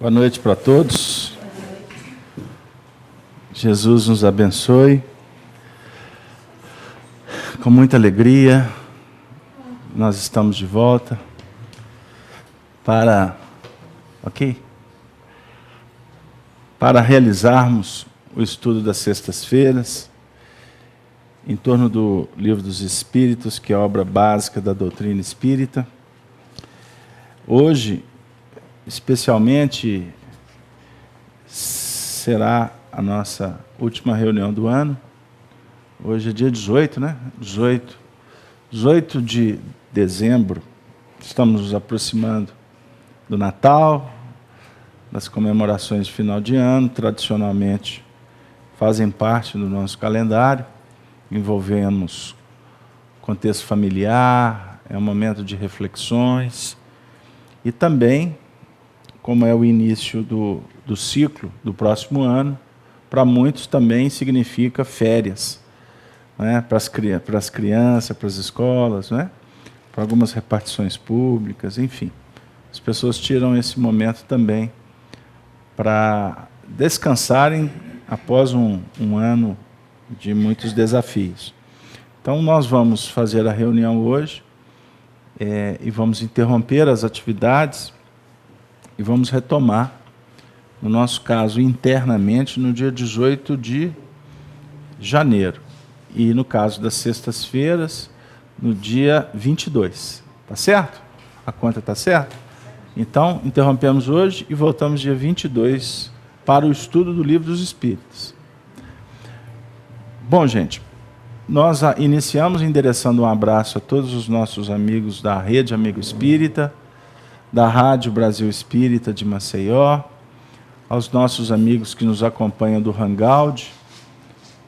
Boa noite para todos. Jesus nos abençoe. Com muita alegria, nós estamos de volta para realizarmos o estudo das sextas-feiras em torno do Livro dos Espíritos, que é a obra básica da doutrina espírita. Hoje, especialmente, será a nossa última reunião do ano. Hoje é dia 18, né? 18 de dezembro. Estamos nos aproximando do Natal, das comemorações de final de ano, tradicionalmente fazem parte do nosso calendário. Envolvemos contexto familiar, é um momento de reflexões. E também, como é o início do ciclo do próximo ano, para muitos também significa férias, né? Para as crianças, para as escolas, né? Para algumas repartições públicas, enfim. As pessoas tiram esse momento também para descansarem após um ano de muitos desafios. Então, nós vamos fazer a reunião hoje, e vamos interromper as atividades e vamos retomar, no nosso caso, internamente, no dia 18 de janeiro. E, no caso das sextas-feiras, no dia 22. Tá certo? A conta está certa? Então, interrompemos hoje e voltamos dia 22 para o estudo do Livro dos Espíritos. Bom, gente, nós iniciamos endereçando um abraço a todos os nossos amigos da Rede Amigo Espírita, da Rádio Brasil Espírita de Maceió, aos nossos amigos que nos acompanham do Hangout,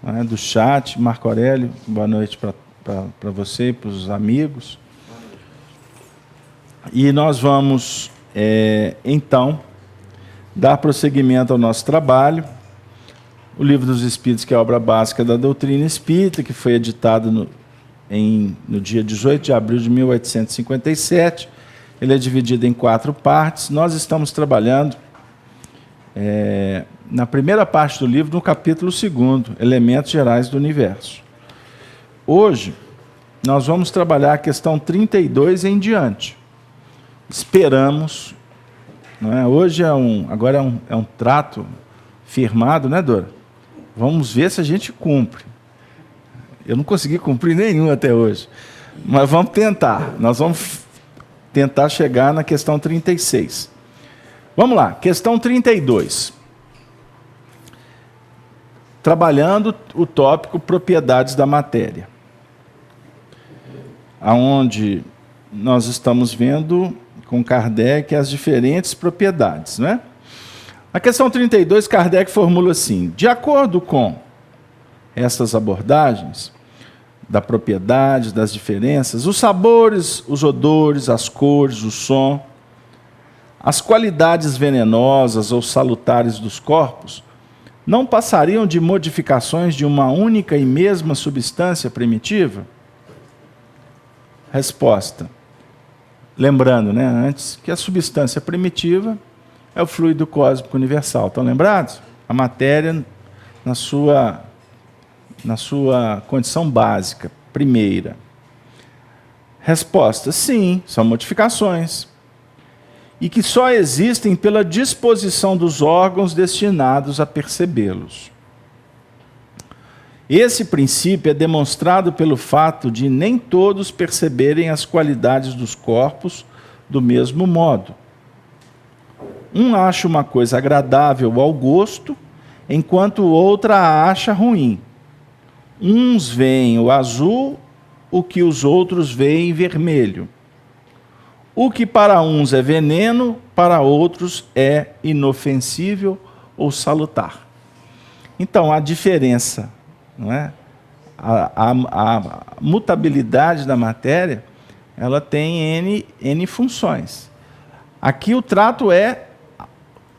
né, do chat. Marco Aurélio, boa noite para você e para os amigos. E nós vamos, então, dar prosseguimento ao nosso trabalho. O Livro dos Espíritos, que é a obra básica da doutrina espírita, que foi editado no dia 18 de abril de 1857. Ele é dividido em 4 partes. Nós estamos trabalhando na primeira parte do livro, no capítulo 2, Elementos Gerais do Universo. Hoje, nós vamos trabalhar a questão 32 em diante. Esperamos, não é? Hoje agora é um trato firmado, né, Dora? Vamos ver se a gente cumpre. Eu não consegui cumprir nenhum até hoje, mas vamos tentar. Nós vamos tentar chegar na questão 36. Vamos lá, questão 32. Trabalhando o tópico propriedades da matéria, aonde nós estamos vendo com Kardec as diferentes propriedades, não é? A questão 32, Kardec formula assim: de acordo com essas abordagens da propriedade, das diferenças, os sabores, os odores, as cores, o som, as qualidades venenosas ou salutares dos corpos, não passariam de modificações de uma única e mesma substância primitiva? Resposta. Lembrando, né, antes, que a substância primitiva é o fluido cósmico universal. Estão lembrados? A matéria na sua condição básica, primeira. Resposta: sim, são modificações. E que só existem pela disposição dos órgãos destinados a percebê-los. Esse princípio é demonstrado pelo fato de nem todos perceberem as qualidades dos corpos do mesmo modo. Um acha uma coisa agradável ao gosto, enquanto outra a acha ruim. Uns veem o azul, o que os outros veem vermelho. O que para uns é veneno, para outros é inofensível ou salutar. Então, a diferença, não é? A mutabilidade da matéria, ela tem N funções. Aqui o trato é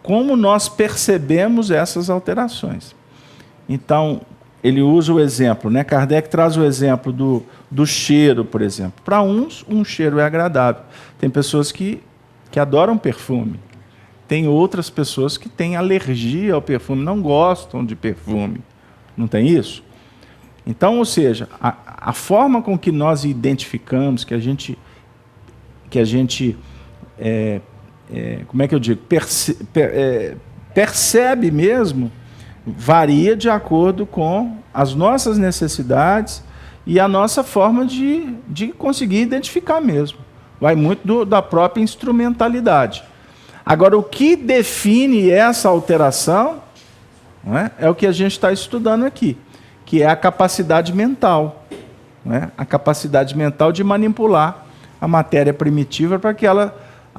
como nós percebemos essas alterações. Então, ele usa o exemplo, né? Kardec traz o exemplo do cheiro, por exemplo. Para uns, um cheiro é agradável. Tem pessoas que adoram perfume, tem outras pessoas que têm alergia ao perfume, não gostam de perfume. Não tem isso? Então, ou seja, a forma com que nós identificamos, que a gente como é que eu digo, percebe mesmo, varia de acordo com as nossas necessidades e a nossa forma de conseguir identificar mesmo. Vai muito da própria instrumentalidade. Agora, o que define essa alteração, não é o que a gente está estudando aqui, que é a capacidade mental. Não é? A capacidade mental de manipular a matéria primitiva para que ela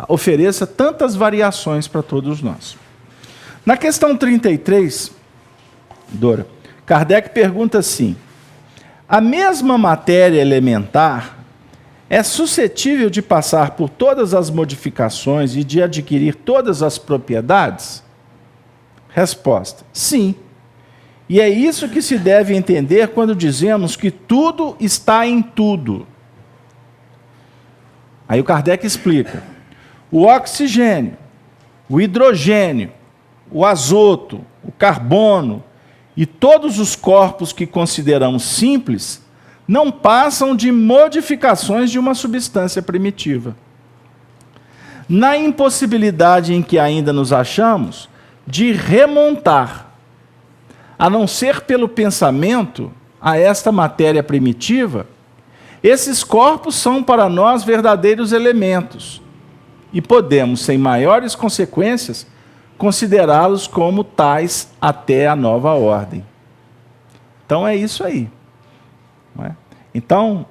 ofereça tantas variações para todos nós. Na questão 33, Dora, Kardec pergunta assim: a mesma matéria elementar é suscetível de passar por todas as modificações e de adquirir todas as propriedades? Resposta: sim. E é isso que se deve entender quando dizemos que tudo está em tudo. Aí o Kardec explica: o oxigênio, o hidrogênio, o azoto, o carbono e todos os corpos que consideramos simples não passam de modificações de uma substância primitiva. Na impossibilidade em que ainda nos achamos de remontar, a não ser pelo pensamento, a esta matéria primitiva, esses corpos são para nós verdadeiros elementos e podemos, sem maiores consequências, considerá-los como tais até a nova ordem. Então é isso aí. Não é? Então,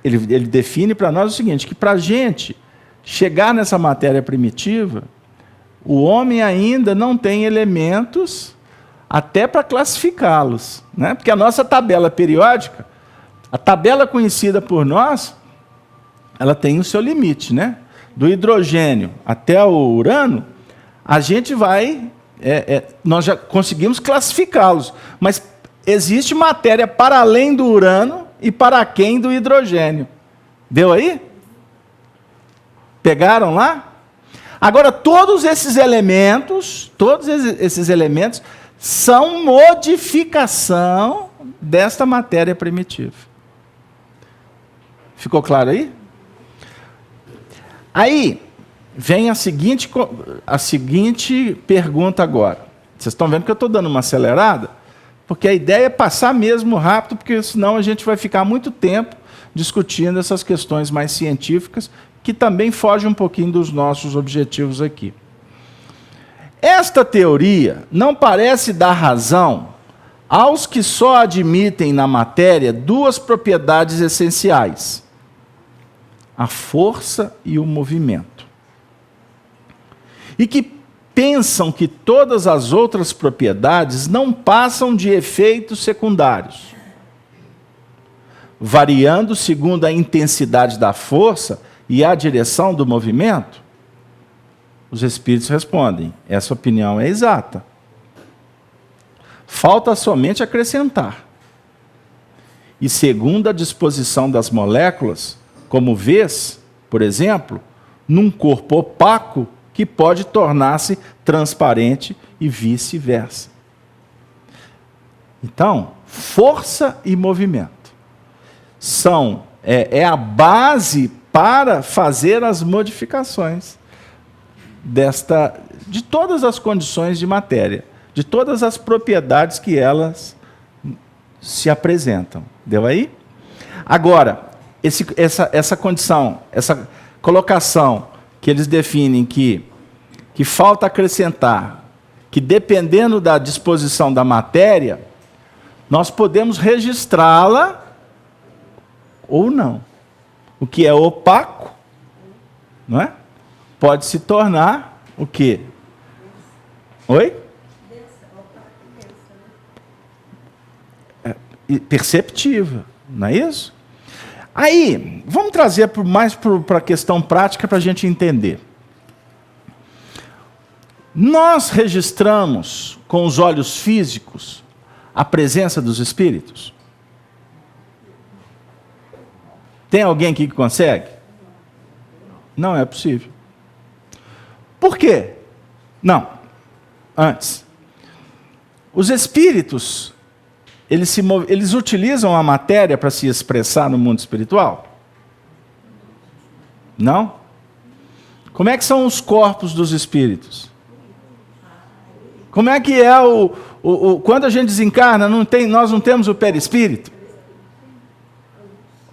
ele define para nós o seguinte, que para a gente chegar nessa matéria primitiva, o homem ainda não tem elementos até para classificá-los. Né? Porque a nossa tabela periódica, a tabela conhecida por nós, ela tem o seu limite. Né? Do hidrogênio até o urano, a gente vai... nós já conseguimos classificá-los, mas existe matéria para além do urano e para aquém do hidrogênio. Deu aí? Pegaram lá? Agora, todos esses elementos são modificação desta matéria primitiva. Ficou claro aí? Aí, vem a seguinte pergunta agora. Vocês estão vendo que eu estou dando uma acelerada? Porque a ideia é passar mesmo rápido, porque senão a gente vai ficar muito tempo discutindo essas questões mais científicas, que também fogem um pouquinho dos nossos objetivos aqui. Esta teoria não parece dar razão aos que só admitem na matéria duas propriedades essenciais: a força e o movimento. E que pensam que todas as outras propriedades não passam de efeitos secundários, variando segundo a intensidade da força e a direção do movimento. Os espíritos respondem: essa opinião é exata. Falta somente acrescentar. E segundo a disposição das moléculas, como vês, por exemplo, num corpo opaco que pode tornar-se transparente e vice-versa. Então, força e movimento é a base para fazer as modificações de todas as condições de matéria, de todas as propriedades que elas se apresentam. Deu aí? Agora, essa condição, essa colocação que eles definem que falta acrescentar, que dependendo da disposição da matéria, nós podemos registrá-la ou não. O que é opaco, não é? Pode se tornar o quê? Oi? Perceptível, não é isso? Aí, vamos trazer mais para a questão prática para a gente entender. Nós registramos com os olhos físicos a presença dos espíritos? Tem alguém aqui que consegue? Não é possível. Por quê? Não, antes. Os espíritos, eles utilizam a matéria para se expressar no mundo espiritual? Não? Como é que são os corpos dos espíritos? Como é que é quando a gente desencarna, nós não temos o perispírito?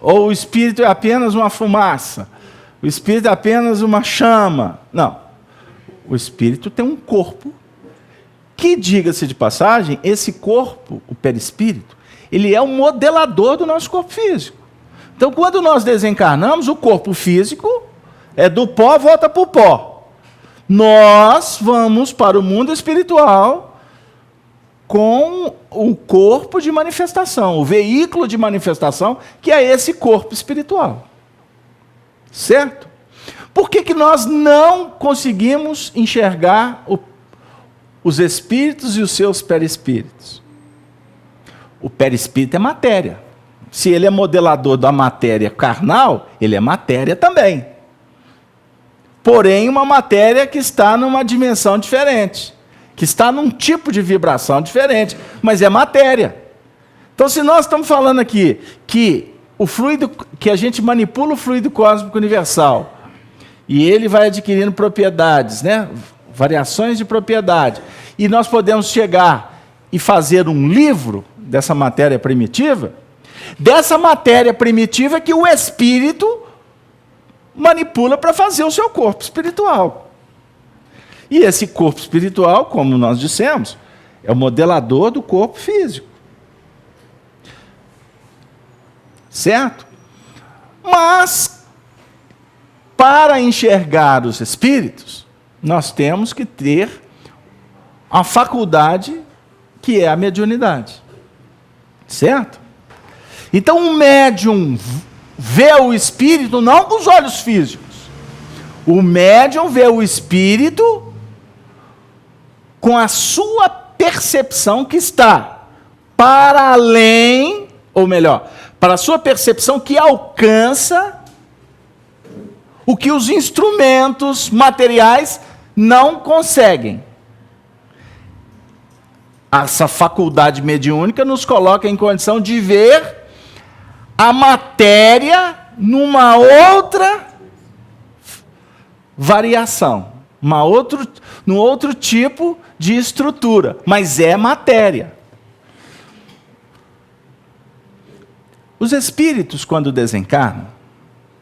Ou o espírito é apenas uma fumaça? O espírito é apenas uma chama? Não. O espírito tem um corpo que, diga-se de passagem, esse corpo, o perispírito, ele é o modelador do nosso corpo físico. Então, quando nós desencarnamos, o corpo físico é do pó, volta para o pó. Nós vamos para o mundo espiritual com o corpo de manifestação, o veículo de manifestação, que é esse corpo espiritual. Certo? Por que nós não conseguimos enxergar os espíritos e os seus perispíritos? O perispírito é matéria. Se ele é modelador da matéria carnal, ele é matéria também. Porém, uma matéria que está numa dimensão diferente, que está num tipo de vibração diferente, mas é matéria. Então, se nós estamos falando aqui que o fluido, que a gente manipula o fluido cósmico universal, e ele vai adquirindo propriedades, né? Variações de propriedade, e nós podemos chegar e fazer um livro dessa matéria primitiva, dessa matéria primitiva que o espírito manipula para fazer o seu corpo espiritual. E esse corpo espiritual, como nós dissemos, é o modelador do corpo físico. Certo? Mas, para enxergar os espíritos, nós temos que ter a faculdade que é a mediunidade. Certo? Então, o médium vê o espírito não com os olhos físicos. O médium vê o espírito com a sua percepção que está para além, ou melhor, para a sua percepção que alcança o que os instrumentos materiais não conseguem. Essa faculdade mediúnica nos coloca em condição de ver a matéria numa outra variação, num outro tipo de estrutura, mas é matéria. Os espíritos, quando desencarnam,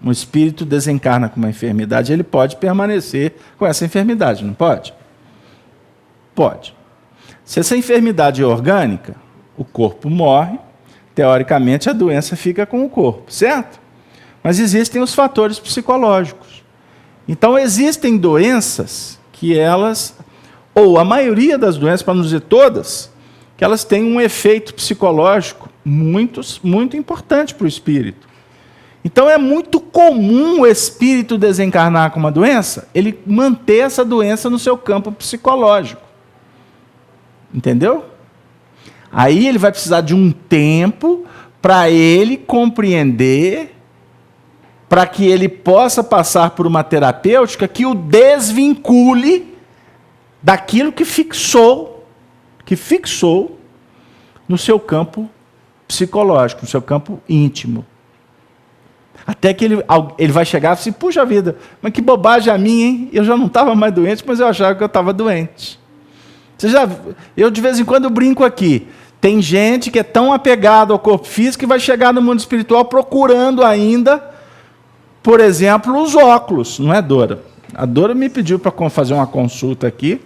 um espírito desencarna com uma enfermidade, ele pode permanecer com essa enfermidade, não pode? Pode. Se essa enfermidade é orgânica, o corpo morre, teoricamente a doença fica com o corpo, certo? Mas existem os fatores psicológicos. Então existem doenças que elas, ou a maioria das doenças, para não dizer todas, que elas têm um efeito psicológico muito importante para o espírito. Então é muito comum o espírito desencarnar com uma doença, ele manter essa doença no seu campo psicológico. Entendeu? Aí ele vai precisar de um tempo para ele compreender, para que ele possa passar por uma terapêutica que o desvincule daquilo que fixou no seu campo psicológico, no seu campo íntimo. Até que ele vai chegar e falar assim, puxa vida, mas que bobagem a minha, hein? Eu já não estava mais doente, mas eu achava que eu estava doente. Eu de vez em quando brinco aqui, tem gente que é tão apegada ao corpo físico que vai chegar no mundo espiritual procurando ainda, por exemplo, os óculos, não é, Dora? A Dora me pediu para fazer uma consulta aqui,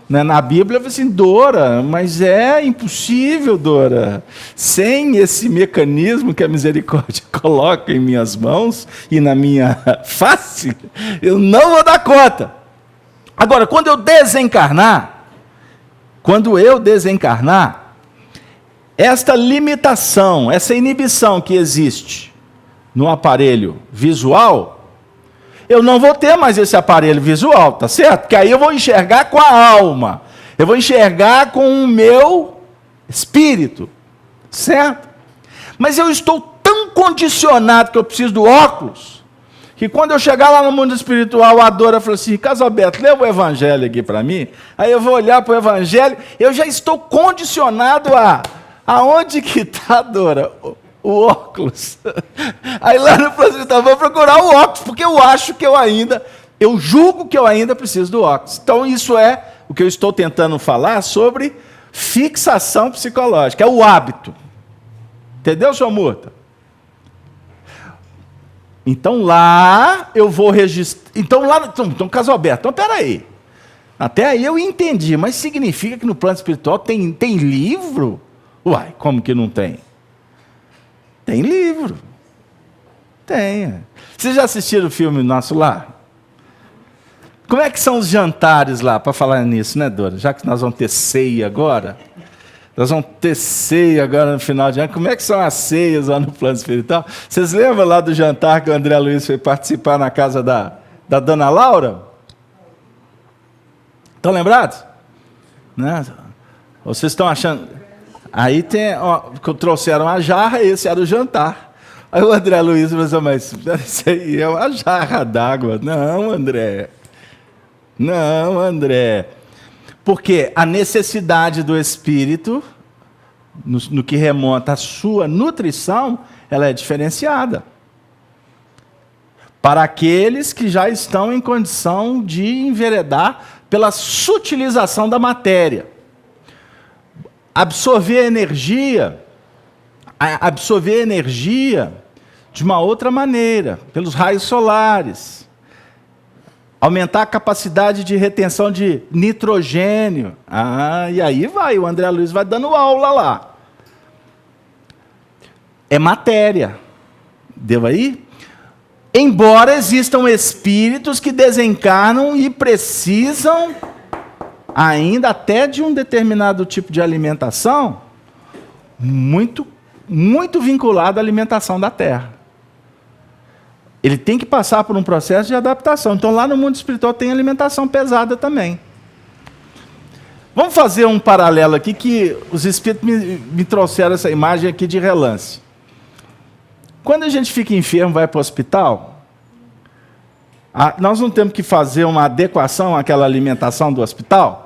né, na Bíblia, eu falei assim, Dora, mas é impossível, Dora, sem esse mecanismo que a misericórdia coloca em minhas mãos e na minha face, eu não vou dar conta. Agora, quando eu desencarnar, esta limitação, essa inibição que existe no aparelho visual, eu não vou ter mais esse aparelho visual, tá certo? Porque aí eu vou enxergar com a alma, eu vou enxergar com o meu espírito, certo? Mas eu estou tão condicionado que eu preciso do óculos, que quando eu chegar lá no mundo espiritual, a Dora falou assim, Casalberto, lê o evangelho aqui para mim, aí eu vou olhar para o evangelho, eu já estou condicionado aonde que está, Dora? O óculos. Aí lá no plano espiritual, vou procurar o óculos, porque eu julgo que eu ainda preciso do óculos. Então isso é o que eu estou tentando falar sobre fixação psicológica, é o hábito. Entendeu, senhor Murta? Então lá eu vou registrar. Então Casalberto, então peraí. Até aí eu entendi, mas significa que no plano espiritual tem livro? Uai, como que não tem? Tem livro. Tem. Vocês já assistiram o filme nosso lá? Como é que são os jantares lá, para falar nisso, né, Dora? Já que nós vamos ter ceia agora. Nós vamos ter ceia agora no final de ano. Como é que são as ceias lá no plano espiritual? Vocês lembram lá do jantar que o André Luiz foi participar na casa da dona Laura? Estão lembrados? Né? Ou vocês estão achando... Aí trouxeram a jarra, esse era o jantar. Aí o André Luiz falou assim, mas isso aí é uma jarra d'água. Não, André. Porque a necessidade do espírito, no que remonta à sua nutrição, ela é diferenciada. Para aqueles que já estão em condição de enveredar pela sutilização da matéria. Absorver energia de uma outra maneira, pelos raios solares. Aumentar a capacidade de retenção de nitrogênio. E aí o André Luiz vai dando aula lá. É matéria. Deu aí? Embora existam espíritos que desencarnam e precisam ainda até de um determinado tipo de alimentação muito, muito vinculado à alimentação da Terra. Ele tem que passar por um processo de adaptação. Então, lá no mundo espiritual tem alimentação pesada também. Vamos fazer um paralelo aqui, que os espíritos me trouxeram essa imagem aqui de relance. Quando a gente fica enfermo, vai para o hospital, nós não temos que fazer uma adequação àquela alimentação do hospital?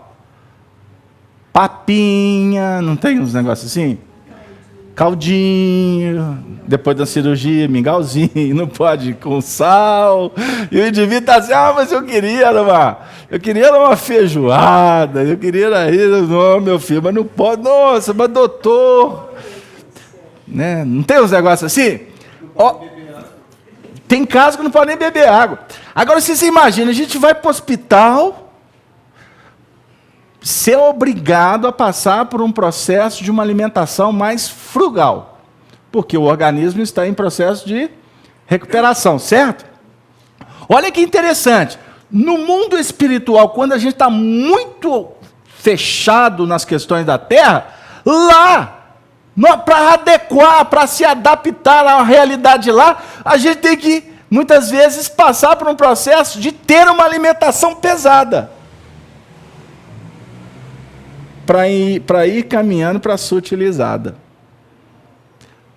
Papinha, não tem uns negócios assim? Caldinho, depois da cirurgia, mingauzinho, não pode com sal. E o indivíduo está assim, mas eu queria uma feijoada, eu queria isso, não, meu filho, mas não pode, nossa, mas doutor. Né? Não tem uns negócios assim? Tem casos que não pode nem beber água. Agora, você imagina, a gente vai para o hospital, ser obrigado a passar por um processo de uma alimentação mais frugal, porque o organismo está em processo de recuperação, certo? Olha que interessante, no mundo espiritual, quando a gente está muito fechado nas questões da Terra, lá, para adequar, para se adaptar à realidade lá, a gente tem que, muitas vezes, passar por um processo de ter uma alimentação pesada, para ir caminhando para a sutilizada.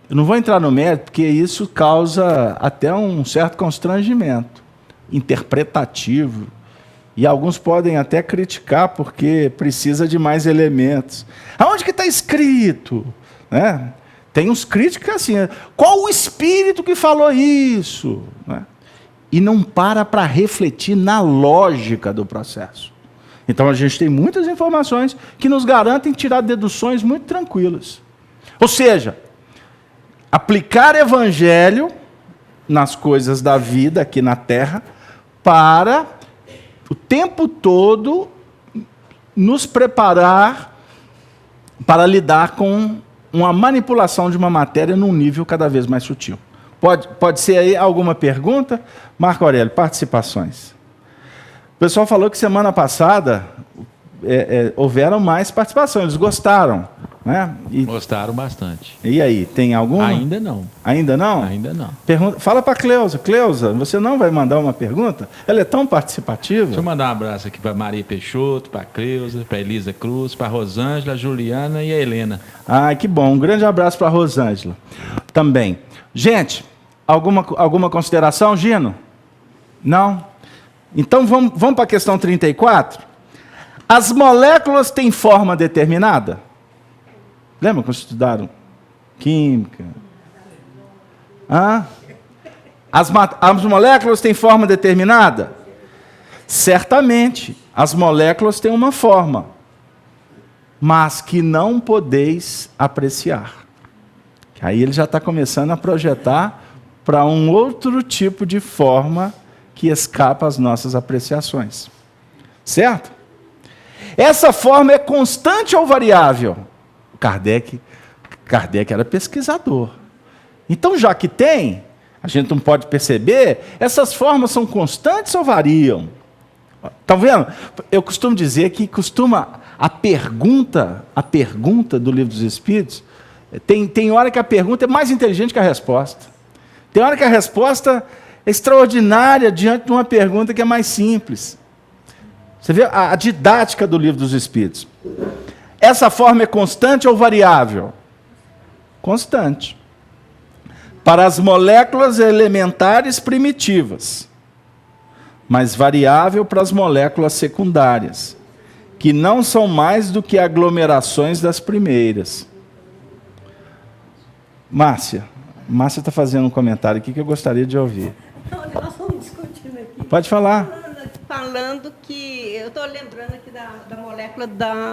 Eu não vou entrar no mérito, porque isso causa até um certo constrangimento interpretativo. E alguns podem até criticar, porque precisa de mais elementos. Aonde que está escrito? Né? Tem uns críticos assim, qual o espírito que falou isso? Né? E não para refletir na lógica do processo. Então a gente tem muitas informações que nos garantem tirar deduções muito tranquilas. Ou seja, aplicar evangelho nas coisas da vida aqui na Terra para o tempo todo nos preparar para lidar com uma manipulação de uma matéria num nível cada vez mais sutil. Pode ser aí alguma pergunta? Marco Aurélio, participações. O pessoal falou que semana passada houveram mais participações, eles gostaram. Né? Gostaram bastante. E aí, tem alguma? Ainda não. Ainda não? Ainda não. Fala para a Cleusa. Cleusa, você não vai mandar uma pergunta? Ela é tão participativa. Deixa eu mandar um abraço aqui para Maria Peixoto, para a Cleusa, para a Elisa Cruz, para a Rosângela, a Juliana e a Helena. Que bom. Um grande abraço para a Rosângela também. Gente, alguma consideração, Gino? Não? Então vamos para a questão 34? As moléculas têm forma determinada? Lembra quando estudaram química? As moléculas têm forma determinada? Certamente, as moléculas têm uma forma, mas que não podeis apreciar. Aí ele já está começando a projetar para um outro tipo de forma que escapa às nossas apreciações. Certo? Essa forma é constante ou variável? Kardec era pesquisador. Então, já que tem, a gente não pode perceber, essas formas são constantes ou variam? Está vendo? Eu costumo dizer que a pergunta do Livro dos Espíritos, tem hora que a pergunta é mais inteligente que a resposta. Tem hora que a resposta é extraordinária diante de uma pergunta que é mais simples. Você vê a didática do Livro dos Espíritos. Essa forma é constante ou variável? Constante. Para as moléculas elementares primitivas, mas variável para as moléculas secundárias, que não são mais do que aglomerações das primeiras. Márcia está fazendo um comentário aqui que eu gostaria de ouvir. Nós estamos discutindo aqui. Pode falar. Falando que, eu estou lembrando aqui da molécula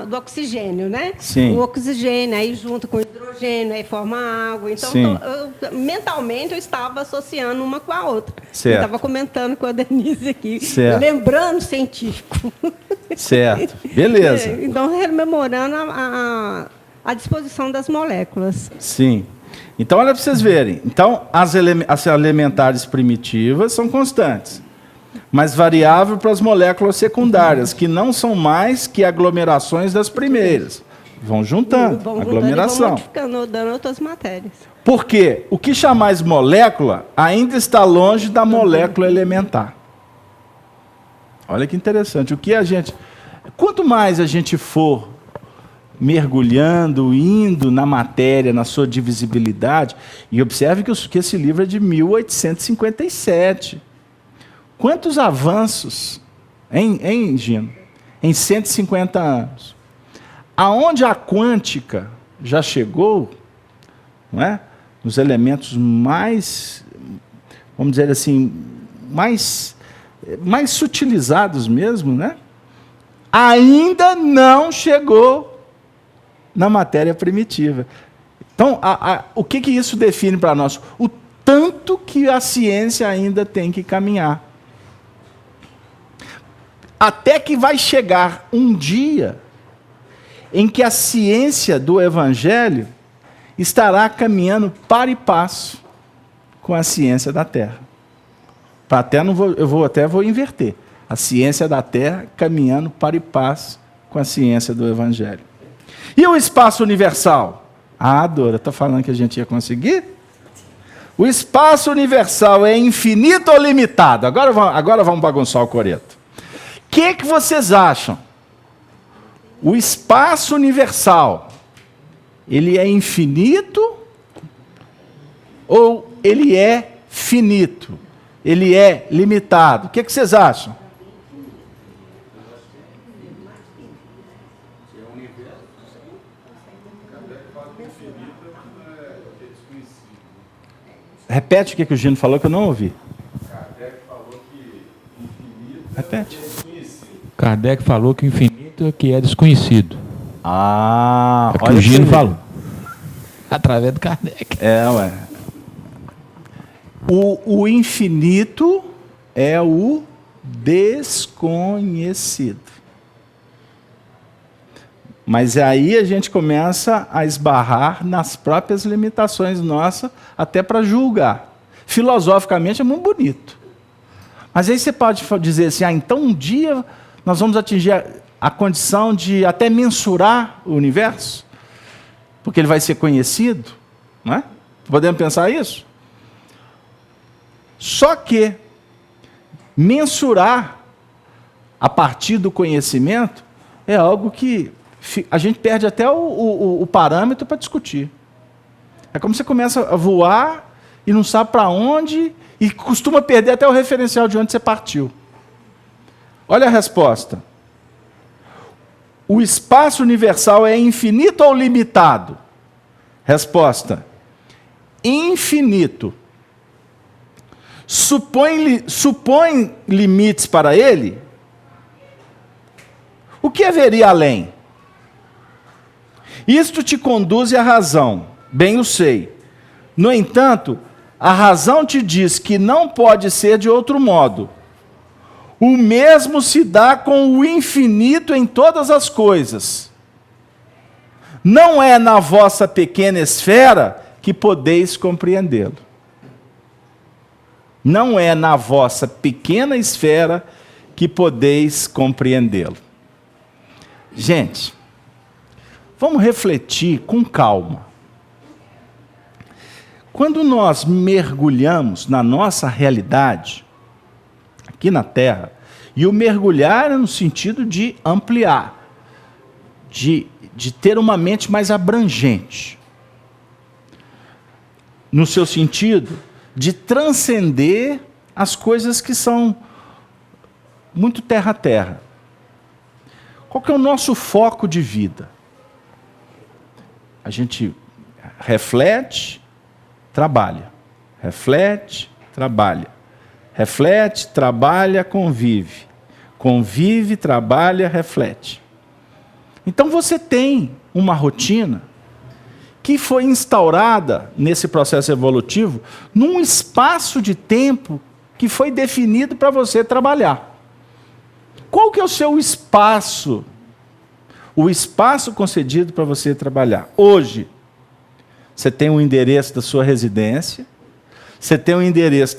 do oxigênio, né? Sim. O oxigênio, aí junto com o hidrogênio, aí forma água. Então, mentalmente, eu estava associando uma com a outra. Certo. Eu estava comentando com a Denise aqui. Certo. Lembrando científico. Certo. Beleza. Então, rememorando a disposição das moléculas. Sim. Então, olha para vocês verem. Então, as elementares primitivas são constantes, mas variável para as moléculas secundárias, que não são mais que aglomerações das primeiras. Vão juntando, aglomeração. Vão modificando, dando outras matérias. Por quê? O que chamais molécula ainda está longe da molécula elementar. Olha que interessante. Quanto mais a gente for mergulhando, indo na matéria, na sua divisibilidade, e observe que esse livro é de 1857. Quantos avanços, hein, Gino? Em 150 anos. Aonde a quântica já chegou, não é? Nos elementos mais, vamos dizer assim, mais sutilizados mesmo, né? Ainda não chegou na matéria primitiva. Então, o que isso define para nós? O tanto que a ciência ainda tem que caminhar. Até que vai chegar um dia em que a ciência do Evangelho estará caminhando para e passo com a ciência da Terra. Eu vou inverter. A ciência da Terra caminhando para e passo com a ciência do Evangelho. E o espaço universal? Dora, está falando que a gente ia conseguir? O espaço universal é infinito ou limitado? Agora vamos bagunçar o coreto. O que vocês acham? O espaço universal, ele é infinito ou ele é finito? Ele é limitado? O que vocês acham? Repete o que o Gino falou que eu não ouvi. Kardec falou que infinito Repete. é desconhecido. Kardec falou que o infinito é que é desconhecido. É o que o Gino falou. Através do Kardec. Ué. O infinito é o desconhecido. Mas aí a gente começa a esbarrar nas próprias limitações nossas, até para julgar. Filosoficamente é muito bonito. Mas aí você pode dizer assim, então um dia nós vamos atingir a condição de até mensurar o universo, porque ele vai ser conhecido, não é? Podemos pensar isso? Só que mensurar a partir do conhecimento é algo que a gente perde até o parâmetro para discutir. É como você começa a voar e não sabe para onde, e costuma perder até o referencial de onde você partiu. Olha a resposta. O espaço universal é infinito ou limitado? Resposta: infinito. Supõe limites para ele? O que haveria além? Isto te conduz à razão, bem o sei. No entanto, a razão te diz que não pode ser de outro modo. O mesmo se dá com o infinito em todas as coisas. Não é na vossa pequena esfera que podeis compreendê-lo. Não é na vossa pequena esfera que podeis compreendê-lo. Gente, vamos refletir com calma. Quando nós mergulhamos na nossa realidade, aqui na Terra, e o mergulhar é no sentido de ampliar, de ter uma mente mais abrangente, no seu sentido de transcender as coisas que são muito terra a terra. Qual que é o nosso foco de vida? A gente reflete, trabalha. Reflete, trabalha. Reflete, trabalha, convive. Convive, trabalha, reflete. Então você tem uma rotina que foi instaurada nesse processo evolutivo num espaço de tempo que foi definido para você trabalhar. Qual que é o seu espaço? O espaço concedido para você trabalhar. Hoje, você tem o endereço da sua residência, você tem o endereço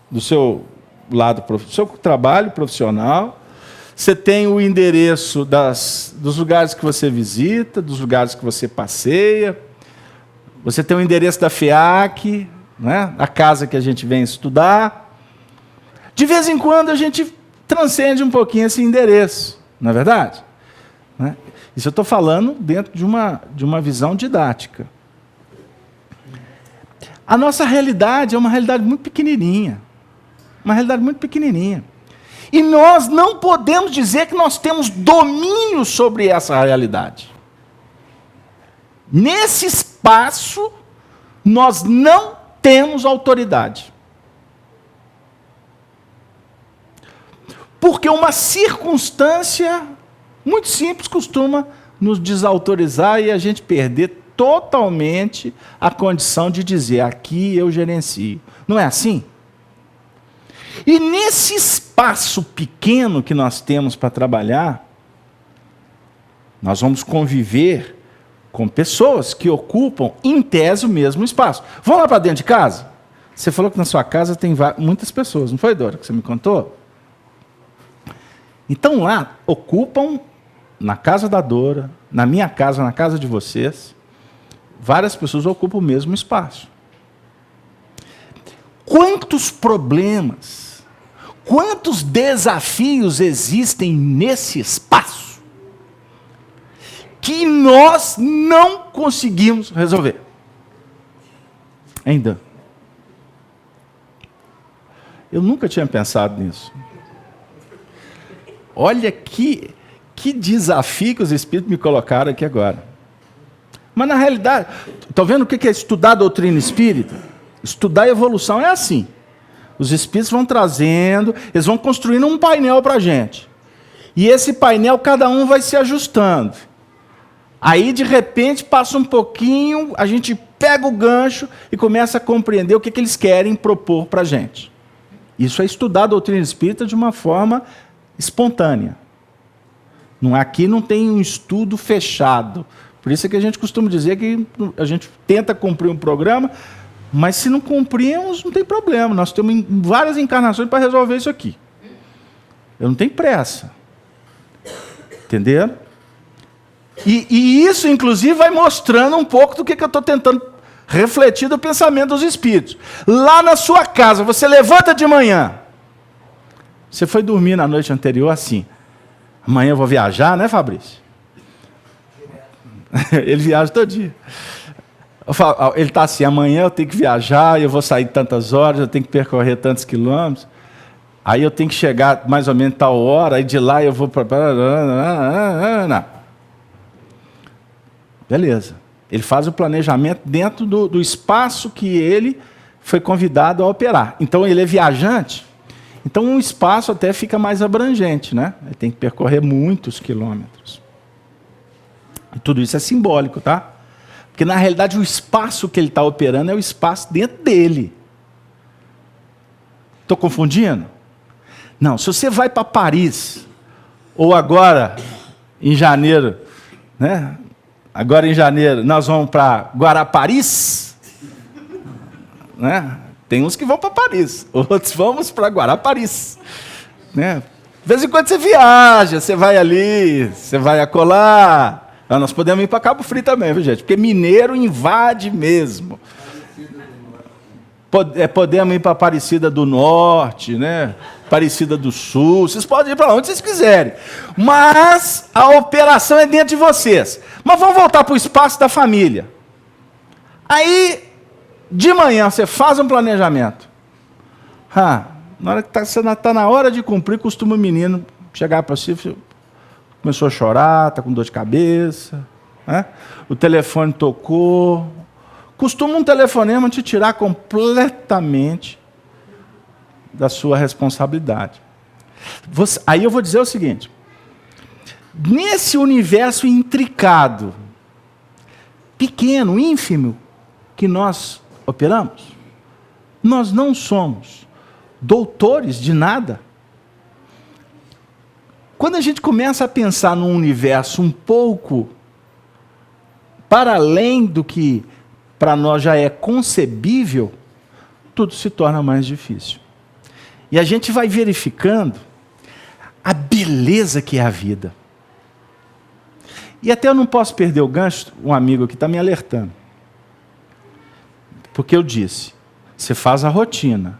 do seu lado, do seu trabalho profissional, você tem o endereço dos lugares que você visita, dos lugares que você passeia, você tem o endereço da FEAC, né, a casa que a gente vem estudar. De vez em quando a gente transcende um pouquinho esse endereço, não é verdade? Né? Isso eu estou falando dentro de uma visão didática. A nossa realidade é uma realidade muito pequenininha. Uma realidade muito pequenininha. E nós não podemos dizer que nós temos domínio sobre essa realidade. Nesse espaço, nós não temos autoridade. Porque uma circunstância muito simples costuma nos desautorizar e a gente perder totalmente a condição de dizer, aqui eu gerencio. Não é assim? E nesse espaço pequeno que nós temos para trabalhar, nós vamos conviver com pessoas que ocupam, em tese, o mesmo espaço. Vamos lá para dentro de casa? Você falou que na sua casa tem muitas pessoas, não foi, Dora, que você me contou? Então lá, ocupam, na casa da Dora, na minha casa, na casa de vocês, várias pessoas ocupam o mesmo espaço. Quantos problemas, quantos desafios existem nesse espaço que nós não conseguimos resolver? Ainda. Eu nunca tinha pensado nisso. Olha que desafio que os Espíritos me colocaram aqui agora. Mas na realidade, estão vendo o que é estudar a doutrina espírita? Estudar a evolução é assim. Os Espíritos vão trazendo, eles vão construindo um painel para a gente. E esse painel, cada um vai se ajustando. Aí, de repente, passa um pouquinho, a gente pega o gancho e começa a compreender o que eles querem propor para a gente. Isso é estudar a doutrina espírita de uma forma espontânea. Aqui não tem um estudo fechado. Por isso é que a gente costuma dizer que a gente tenta cumprir um programa, mas se não cumprirmos, não tem problema. Nós temos várias encarnações para resolver isso aqui. Eu não tenho pressa. Entenderam? E isso, inclusive, vai mostrando um pouco do que eu estou tentando refletir do pensamento dos Espíritos. Lá na sua casa, você levanta de manhã. Você foi dormir na noite anterior assim. Amanhã eu vou viajar, né, Fabrício? Ele viaja todo dia. Ele está assim, amanhã eu tenho que viajar, eu vou sair tantas horas, eu tenho que percorrer tantos quilômetros, aí eu tenho que chegar mais ou menos tal hora, aí de lá eu vou para... Beleza. Ele faz o planejamento dentro do espaço que ele foi convidado a operar. Então ele é viajante, então um espaço até fica mais abrangente, né? Ele tem que percorrer muitos quilômetros. E tudo isso é simbólico, tá? Porque, na realidade, o espaço que ele está operando é o espaço dentro dele. Estou confundindo? Não, se você vai para Paris, ou agora, em janeiro, né? Agora em janeiro, nós vamos para Guaraparis, né? Tem uns que vão para Paris, outros vamos para Guaraparis, né? De vez em quando você viaja, você vai ali, você vai acolá. Nós podemos ir para Cabo Frio também, viu, gente? Porque mineiro invade mesmo. Podemos ir para Aparecida do Norte, né? Aparecida do Sul. Vocês podem ir para onde vocês quiserem. Mas a operação é dentro de vocês. Mas vamos voltar para o espaço da família. Aí, de manhã, você faz um planejamento. Na hora que você está na hora de cumprir, costuma o menino chegar para si... Começou a chorar, está com dor de cabeça, né? O telefone tocou. Costuma um telefonema te tirar completamente da sua responsabilidade. Aí eu vou dizer o seguinte, nesse universo intricado, pequeno, ínfimo, que nós operamos, nós não somos doutores de nada. Quando a gente começa a pensar num universo um pouco para além do que para nós já é concebível, tudo se torna mais difícil. E a gente vai verificando a beleza que é a vida. E até eu não posso perder o gancho, um amigo aqui está me alertando. Porque eu disse, você faz a rotina.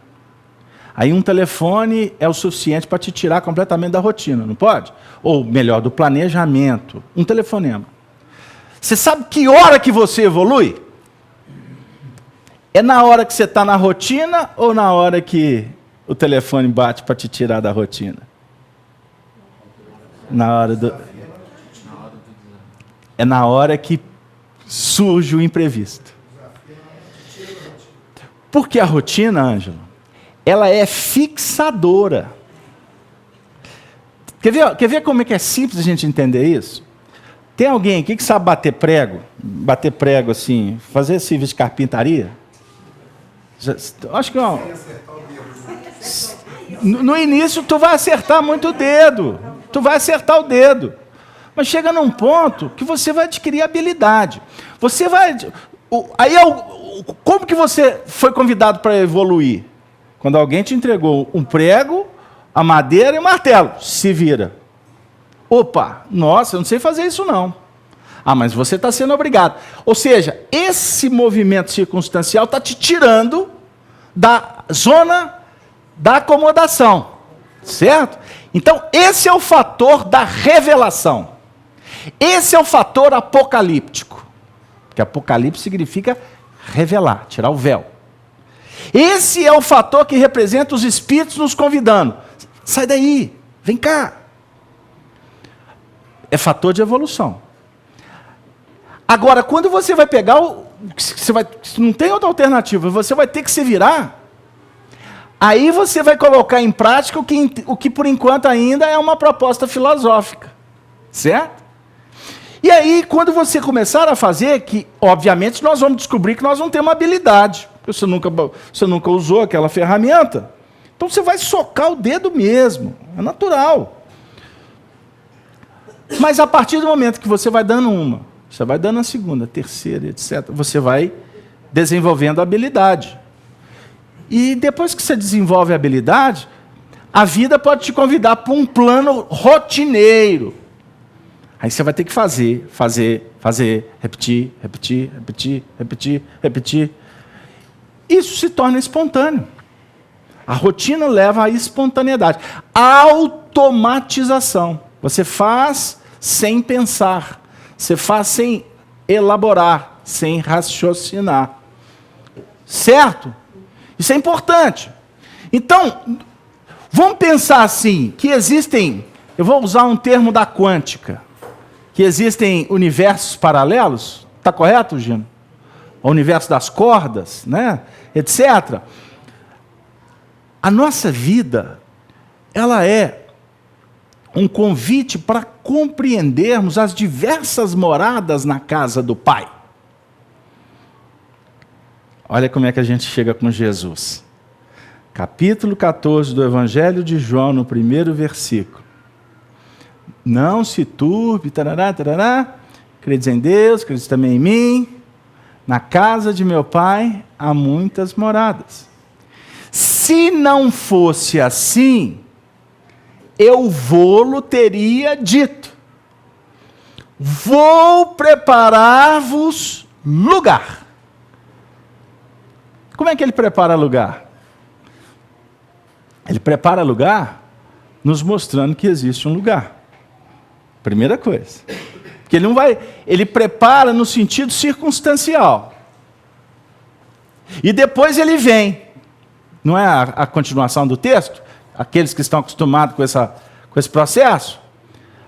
Aí um telefone é o suficiente para te tirar completamente da rotina, não pode? Ou melhor, do planejamento. Um telefonema. Você sabe que hora que você evolui? É na hora que você está na rotina ou na hora que o telefone bate para te tirar da rotina? É na hora que surge o imprevisto. Porque a rotina, Ângelo, ela é fixadora. Quer ver como é que é simples a gente entender isso? Tem alguém aqui que sabe bater prego? Bater prego assim, fazer serviço de carpintaria? Acho que não. No início tu vai acertar muito o dedo. Tu vai acertar o dedo. Mas chega num ponto que você vai adquirir habilidade. Você vai... Como que você foi convidado para evoluir? Quando alguém te entregou um prego, a madeira e o martelo. Se vira. Opa, nossa, eu não sei fazer isso não. Mas você está sendo obrigado. Ou seja, esse movimento circunstancial está te tirando da zona da acomodação. Certo? Então, esse é o fator da revelação. Esse é o fator apocalíptico. Porque apocalipse significa revelar, tirar o véu. Esse é o fator que representa os espíritos nos convidando. Sai daí, vem cá. É fator de evolução. Agora, quando você vai pegar, não tem outra alternativa, você vai ter que se virar, aí você vai colocar em prática o que por enquanto ainda é uma proposta filosófica. Certo? E aí, quando você começar a fazer, que obviamente nós vamos descobrir que nós não temos habilidade, porque você nunca usou aquela ferramenta, então você vai socar o dedo mesmo, é natural. Mas a partir do momento que você vai dando uma, você vai dando a segunda, a terceira, etc., você vai desenvolvendo a habilidade. E depois que você desenvolve a habilidade, a vida pode te convidar para um plano rotineiro. Aí você vai ter que fazer, repetir. Isso se torna espontâneo. A rotina leva à espontaneidade. A automatização. Você faz sem pensar. Você faz sem elaborar. sem raciocinar. Certo? Isso é importante. Então, vamos pensar assim, que existem, eu vou usar um termo da quântica, que existem universos paralelos, está correto, Gino? O universo das cordas, né? Etc. A nossa vida, ela é um convite para compreendermos as diversas moradas na casa do Pai. Olha como é que a gente chega com Jesus. Capítulo 14 do Evangelho de João, no primeiro versículo. Não se turbe, tarará, tarará, credes em Deus, credes também em mim. Na casa de meu Pai há muitas moradas. Se não fosse assim, eu vou-lo teria dito. Vou preparar-vos lugar. Como é que ele prepara lugar? Ele prepara lugar nos mostrando que existe um lugar. Primeira coisa. Porque ele não vai, ele prepara no sentido circunstancial. E depois ele vem. Não é a continuação do texto? Aqueles que estão acostumados com esse processo.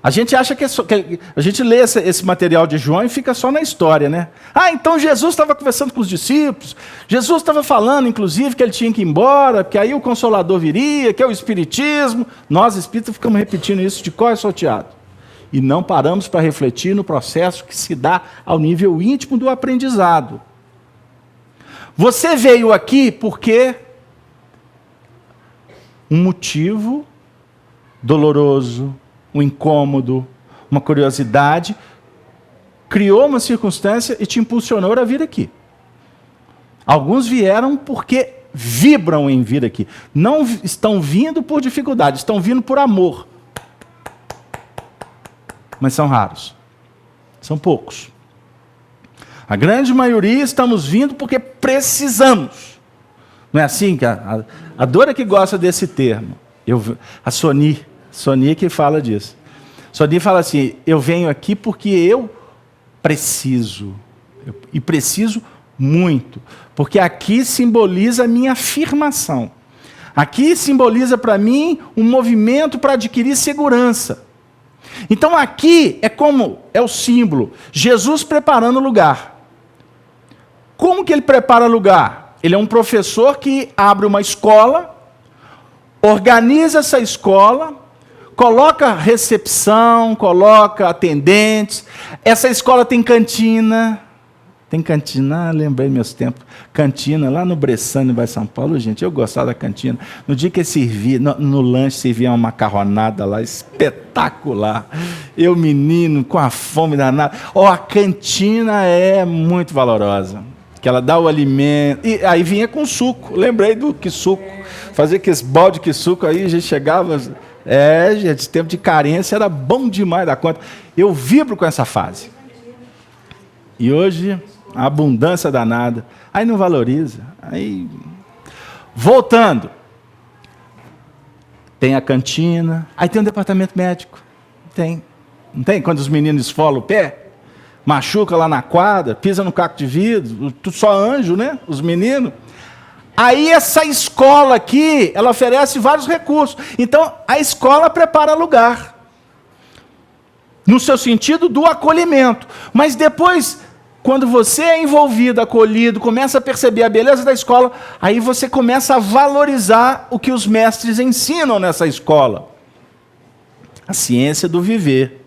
A gente acha que a gente lê esse material de João e fica só na história, né? Ah, então Jesus estava conversando com os discípulos, Jesus estava falando, inclusive, que ele tinha que ir embora, porque aí o Consolador viria, que é o Espiritismo. Nós, espíritas, ficamos repetindo isso de cor e salteado. E não paramos para refletir no processo que se dá ao nível íntimo do aprendizado. Você veio aqui porque um motivo doloroso, um incômodo, uma curiosidade, criou uma circunstância e te impulsionou a vir aqui. Alguns vieram porque vibram em vir aqui. Não estão vindo por dificuldade, estão vindo por amor. Mas são raros. São poucos. A grande maioria estamos vindo porque precisamos. Não é assim que a Dora que gosta desse termo. A Sony que fala disso. Sony fala assim, eu venho aqui porque eu preciso. E preciso muito. Porque aqui simboliza a minha afirmação. Aqui simboliza para mim um movimento para adquirir segurança. Então aqui é o símbolo. Jesus preparando o lugar. Como que ele prepara lugar? Ele é um professor que abre uma escola, organiza essa escola, coloca recepção, coloca atendentes. Essa escola tem cantina. Tem cantina, lembrei meus tempos. Cantina lá no Bressane, vai São Paulo, gente, eu gostava da cantina. No dia que servia, no lanche servia uma macarronada lá, espetacular. Eu, menino, com a fome danada. A cantina é muito valorosa. Que ela dá o alimento. E aí vinha com suco. Lembrei do quisuco. Fazia aqueles balde de quisuco aí, a gente chegava. Gente, tempo de carência era bom demais da conta. Eu vibro com essa fase. E hoje, a abundância danada. Aí não valoriza. Aí. Voltando. Tem a cantina. Aí tem um departamento médico. Tem. Não tem? Quando os meninos esfolam o pé. Machuca lá na quadra, pisa no caco de vidro, só anjo, né? Os meninos. Aí essa escola aqui, ela oferece vários recursos. Então, a escola prepara lugar. No seu sentido do acolhimento. Mas depois, quando você é envolvido, acolhido, começa a perceber a beleza da escola, aí você começa a valorizar o que os mestres ensinam nessa escola. A ciência do viver.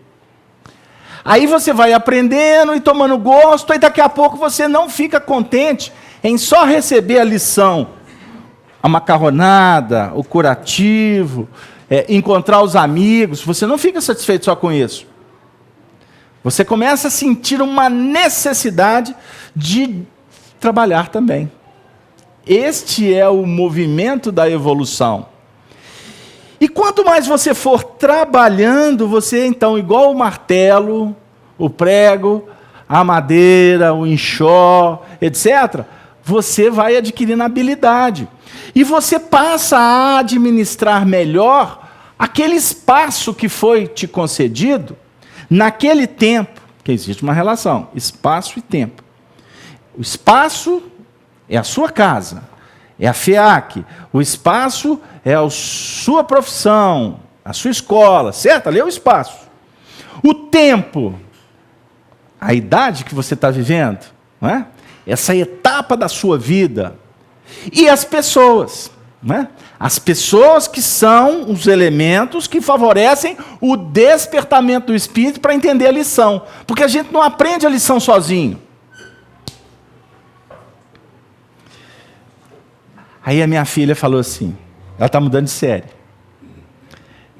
Aí você vai aprendendo e tomando gosto, aí daqui a pouco você não fica contente em só receber a lição, a macarronada, o curativo, encontrar os amigos. Você não fica satisfeito só com isso. Você começa a sentir uma necessidade de trabalhar também. Este é o movimento da evolução. E quanto mais você for trabalhando, você então, igual o martelo, o prego, a madeira, o enxó, etc., você vai adquirindo habilidade. E você passa a administrar melhor aquele espaço que foi te concedido naquele tempo, que existe uma relação, espaço e tempo. O espaço é a sua casa, é a FEAC. O espaço é a sua profissão, a sua escola, certo? Ali é o espaço. O tempo, a idade que você está vivendo, não é? Essa etapa da sua vida. E as pessoas, não é? As pessoas que são os elementos que favorecem o despertamento do espírito para entender a lição. Porque a gente não aprende a lição sozinho. Aí a minha filha falou assim, ela está mudando de série.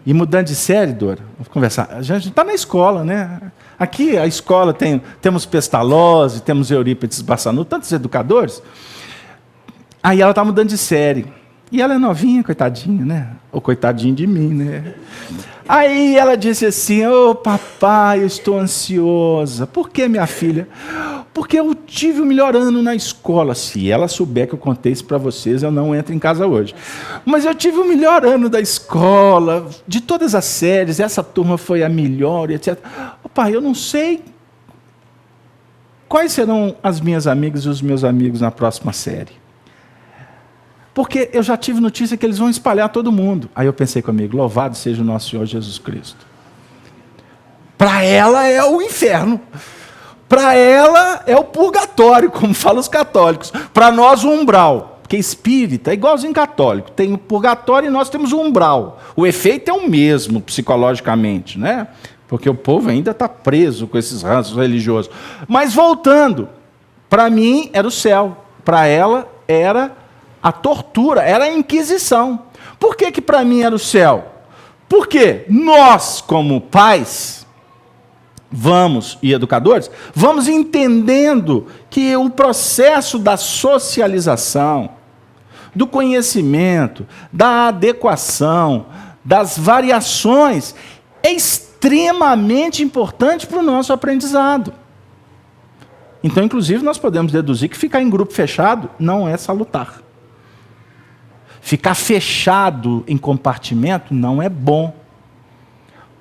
E mudando de série, Dora, vamos conversar. A gente está na escola, né? Aqui a escola temos Pestalozzi, temos Eurípides Barçanudo, tantos educadores. Aí ela está mudando de série. E ela é novinha, coitadinha, né? Ou coitadinho de mim, né? Aí ela disse assim, ô papai, eu estou ansiosa. Por que, minha filha? Porque eu tive o melhor ano na escola. Se ela souber que eu contei isso para vocês, eu não entro em casa hoje. Mas eu tive o melhor ano da escola, de todas as séries, essa turma foi a melhor, etc. Ô pai, eu não sei quais serão as minhas amigas e os meus amigos na próxima série. Porque eu já tive notícia que eles vão espalhar todo mundo. Aí eu pensei comigo, louvado seja o nosso Senhor Jesus Cristo. Para ela é o inferno. Para ela é o purgatório, como falam os católicos. Para nós o umbral. Porque espírita é igualzinho católico. Tem o purgatório e nós temos o umbral. O efeito é o mesmo, psicologicamente, né? Porque o povo ainda está preso com esses ranços religiosos. Mas voltando, para mim era o céu. Para ela era a tortura, era a Inquisição. Por que para mim era o céu? Porque nós, como pais, e educadores, vamos entendendo que o processo da socialização, do conhecimento, da adequação, das variações, é extremamente importante para o nosso aprendizado. Então, inclusive, nós podemos deduzir que ficar em grupo fechado não é salutar. Ficar fechado em compartimento não é bom.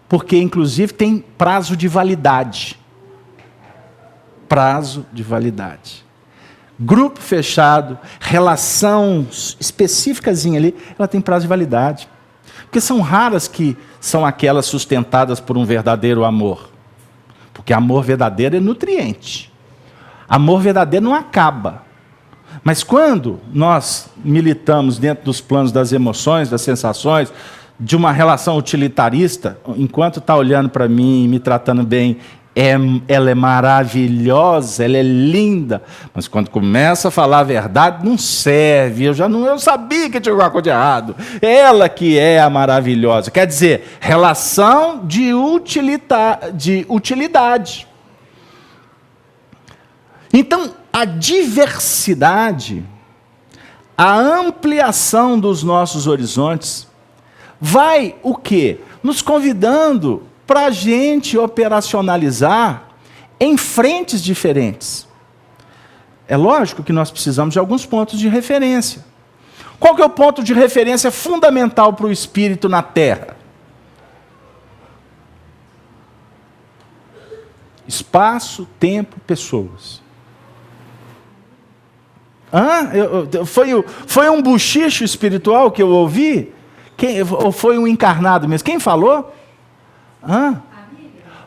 Porque, inclusive, tem prazo de validade. Prazo de validade. Grupo fechado, relação específicazinha ali, ela tem prazo de validade. Porque são raras que são aquelas sustentadas por um verdadeiro amor. Porque amor verdadeiro é nutriente. Amor verdadeiro não acaba. Mas quando nós militamos dentro dos planos das emoções, das sensações, de uma relação utilitarista, enquanto está olhando para mim e me tratando bem, ela é maravilhosa, ela é linda, mas quando começa a falar a verdade, não serve, eu sabia que tinha alguma coisa de errado. Ela que é a maravilhosa. Quer dizer, relação de utilidade. Então, a diversidade, a ampliação dos nossos horizontes, vai o quê? Nos convidando para a gente operacionalizar em frentes diferentes. É lógico que nós precisamos de alguns pontos de referência. Qual que é o ponto de referência fundamental para o espírito na Terra? Espaço, tempo, pessoas. Foi um bochicho espiritual que eu ouvi? Ou foi um encarnado mesmo? Quem falou?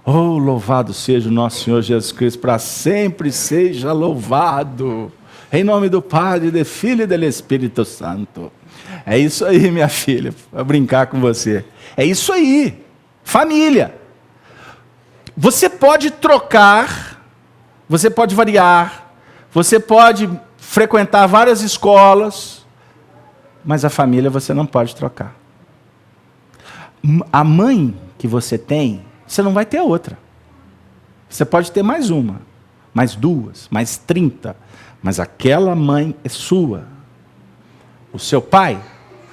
Oh, louvado seja o nosso Senhor Jesus Cristo, para sempre seja louvado. Em nome do Pai, do Filho e do Espírito Santo. É isso aí, minha filha, para brincar com você. É isso aí, família. Você pode trocar, você pode variar, você pode frequentar várias escolas, mas a família você não pode trocar. A mãe que você tem, você não vai ter outra. Você pode ter mais uma, mais duas, mais 30, mas aquela mãe é sua. O seu pai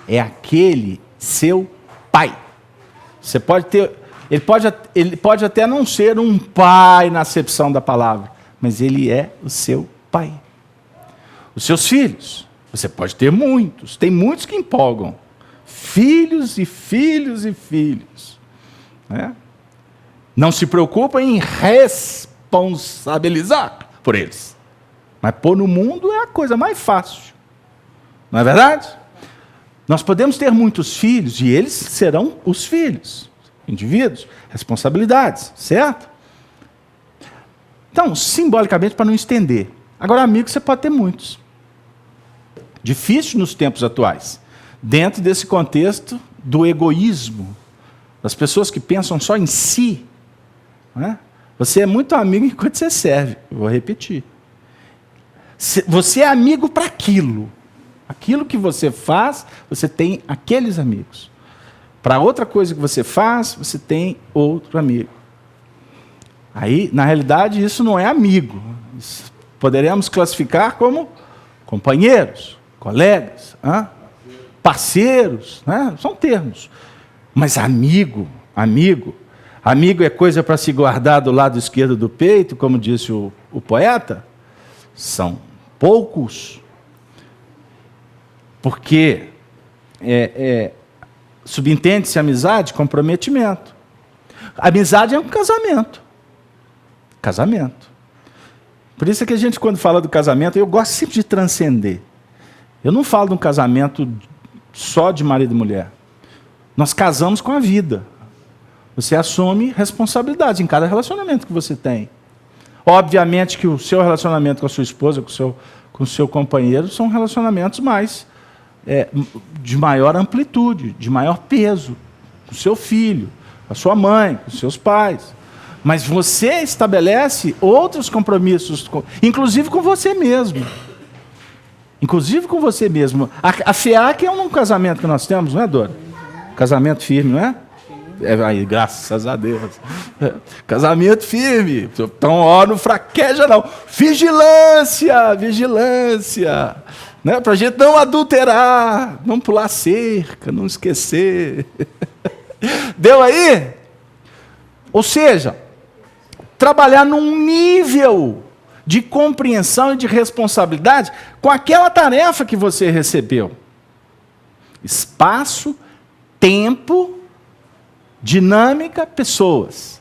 é aquele seu pai. Você pode ter, ele pode até não ser um pai na acepção da palavra, mas ele é o seu pai. Os seus filhos, você pode ter muitos, tem muitos que empolgam. Filhos e filhos e filhos. Né? Não se preocupa em responsabilizar por eles. Mas pôr no mundo é a coisa mais fácil. Não é verdade? Nós podemos ter muitos filhos e eles serão os filhos, indivíduos, responsabilidades, certo? Então, simbolicamente, para não estender. Agora, amigos, você pode ter muitos. Difícil nos tempos atuais. Dentro desse contexto do egoísmo, das pessoas que pensam só em si. Não é? Você é muito amigo enquanto você serve. Eu vou repetir. Você é amigo para aquilo. Aquilo que você faz, você tem aqueles amigos. Para outra coisa que você faz, você tem outro amigo. Aí, na realidade, isso não é amigo. Isso poderemos classificar como companheiros, colegas, parceiros, né? São termos. Mas amigo é coisa para se guardar do lado esquerdo do peito, como disse o poeta. São poucos. Porque subentende-se amizade, comprometimento. Amizade é um casamento. Casamento. Por isso é que a gente, quando fala do casamento, eu gosto sempre de transcender. Eu não falo de um casamento só de marido e mulher. Nós casamos com a vida. Você assume responsabilidade em cada relacionamento que você tem. Obviamente que o seu relacionamento com a sua esposa, com o seu companheiro, são relacionamentos de maior amplitude, de maior peso. Com o seu filho, com a sua mãe, com os seus pais. Mas você estabelece outros compromissos, inclusive com você mesmo. Inclusive com você mesmo. A FEAC é um casamento que nós temos, não é, Dora? Casamento firme, não é? Aí, graças a Deus. Casamento firme. Então, não fraqueja não. Vigilância, vigilância. Né? Para a gente não adulterar, não pular cerca, não esquecer. Deu aí? Ou seja, trabalhar num nível de compreensão e de responsabilidade com aquela tarefa que você recebeu. Espaço, tempo, dinâmica, pessoas.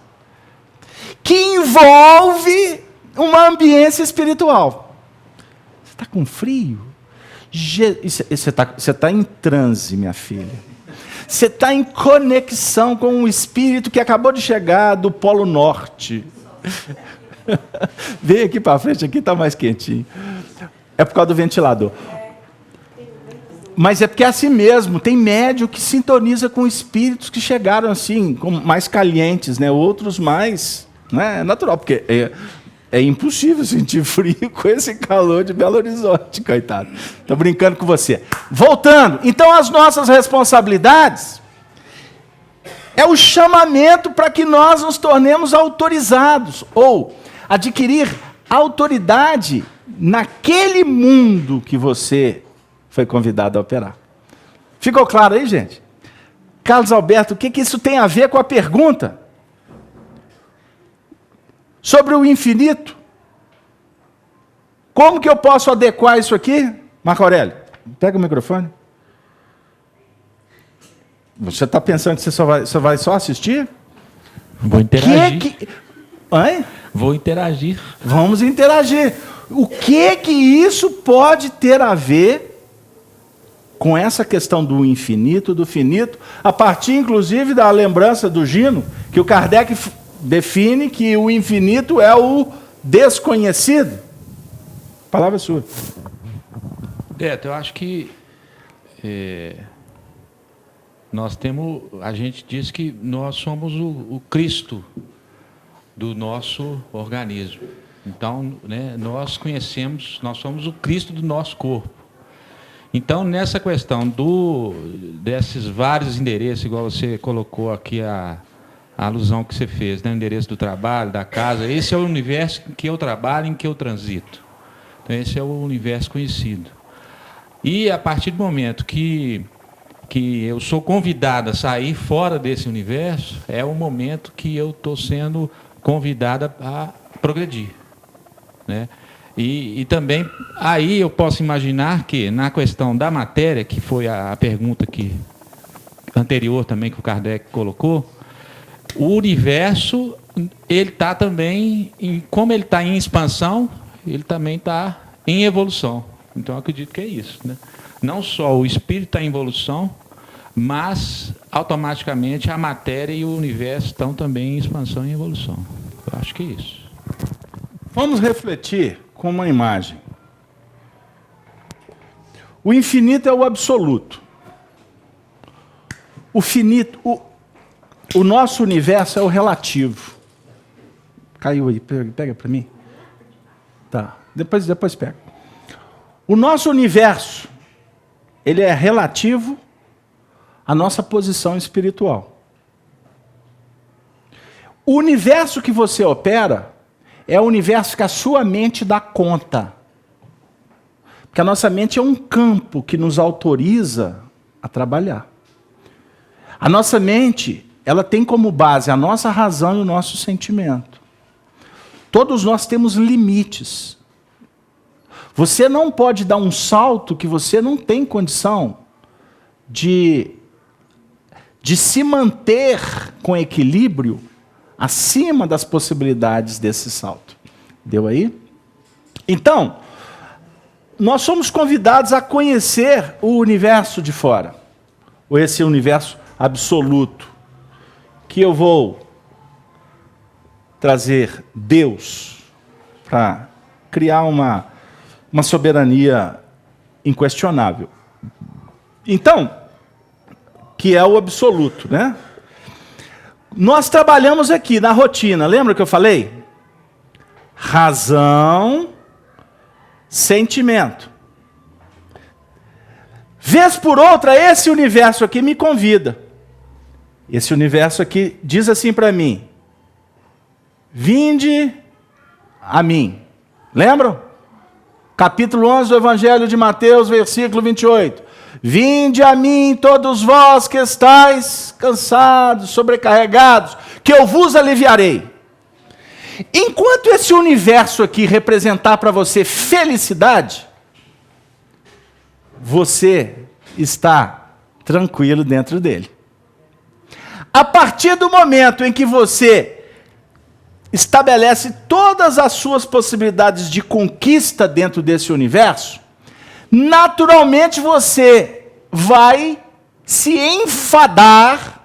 Que envolve uma ambiência espiritual. Você está com frio? Você está em transe, minha filha. Você está em conexão com um espírito que acabou de chegar do Polo Norte. Vem aqui para frente, aqui está mais quentinho. É por causa do ventilador. Mas é porque é assim mesmo, tem médium que sintoniza com espíritos que chegaram assim, mais calientes, né? Outros mais, né? É natural, porque é impossível sentir frio com esse calor de Belo Horizonte, coitado. Estou brincando com você. Voltando, então as nossas responsabilidades é o chamamento para que nós nos tornemos autorizados, ou adquirir autoridade naquele mundo que você foi convidado a operar. Ficou claro aí, gente? Carlos Alberto, o que isso tem a ver com a pergunta? Sobre o infinito. Como que eu posso adequar isso aqui? Marco Aurélio, pega o microfone. Você está pensando que você vai só assistir? Vou interagir. Oi? Vou interagir. Vamos interagir. O que isso pode ter a ver com essa questão do infinito, do finito, a partir, inclusive, da lembrança do Gino, que o Kardec define que o infinito é o desconhecido? A palavra é sua. Beto, eu acho que a gente diz que nós somos o Cristo do nosso organismo. Então, né, nós somos o Cristo do nosso corpo. Então, nessa questão desses vários endereços, igual você colocou aqui a alusão que você fez, né, o endereço do trabalho, da casa, esse é o universo em que eu trabalho, em que eu transito. Então, esse é o universo conhecido. E, a partir do momento que eu sou convidado a sair fora desse universo, é o momento que eu estou sendo convidado a progredir, né? E também, aí eu posso imaginar que, na questão da matéria, que foi a pergunta anterior também que o Kardec colocou, o universo, ele está também, como ele está em expansão, ele também está em evolução. Então, eu acredito que é isso, né? Não só o espírito está em evolução, mas, automaticamente, a matéria e o universo estão também em expansão e evolução. Eu acho que é isso. Vamos refletir com uma imagem. O infinito é o absoluto. O finito, o nosso universo é o relativo. Caiu aí, pega para mim. Tá, depois pega. O nosso universo, ele é relativo à nossa posição espiritual. O universo que você opera é o universo que a sua mente dá conta. Porque a nossa mente é um campo que nos autoriza a trabalhar. A nossa mente, ela tem como base a nossa razão e o nosso sentimento. Todos nós temos limites. Você não pode dar um salto que você não tem condição de se manter com equilíbrio acima das possibilidades desse salto. Deu aí? Então, nós somos convidados a conhecer o universo de fora, ou esse universo absoluto, que eu vou trazer Deus para criar uma soberania inquestionável. Então, que é o absoluto, né? Nós trabalhamos aqui na rotina, lembra que eu falei? Razão, sentimento. Vez por outra, esse universo aqui me convida. Esse universo aqui diz assim para mim: vinde a mim. Lembram? Capítulo 11 do Evangelho de Mateus, versículo 28. Vinde a mim, todos vós que estáis cansados, sobrecarregados, que eu vos aliviarei. Enquanto esse universo aqui representar para você felicidade, você está tranquilo dentro dele. A partir do momento em que você estabelece todas as suas possibilidades de conquista dentro desse universo, naturalmente você vai se enfadar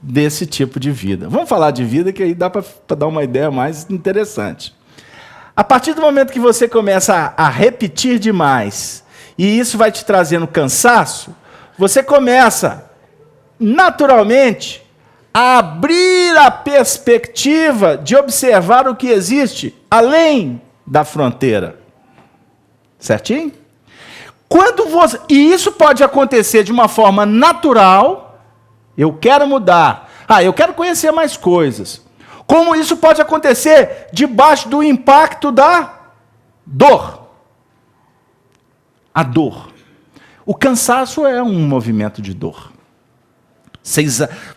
desse tipo de vida. Vamos falar de vida, que aí dá para dar uma ideia mais interessante. A partir do momento que você começa a repetir demais, e isso vai te trazendo cansaço, você começa, naturalmente, a abrir a perspectiva de observar o que existe além da fronteira. Certinho? E isso pode acontecer de uma forma natural. Eu quero mudar. Eu quero conhecer mais coisas. Como isso pode acontecer debaixo do impacto da dor. A dor. O cansaço é um movimento de dor.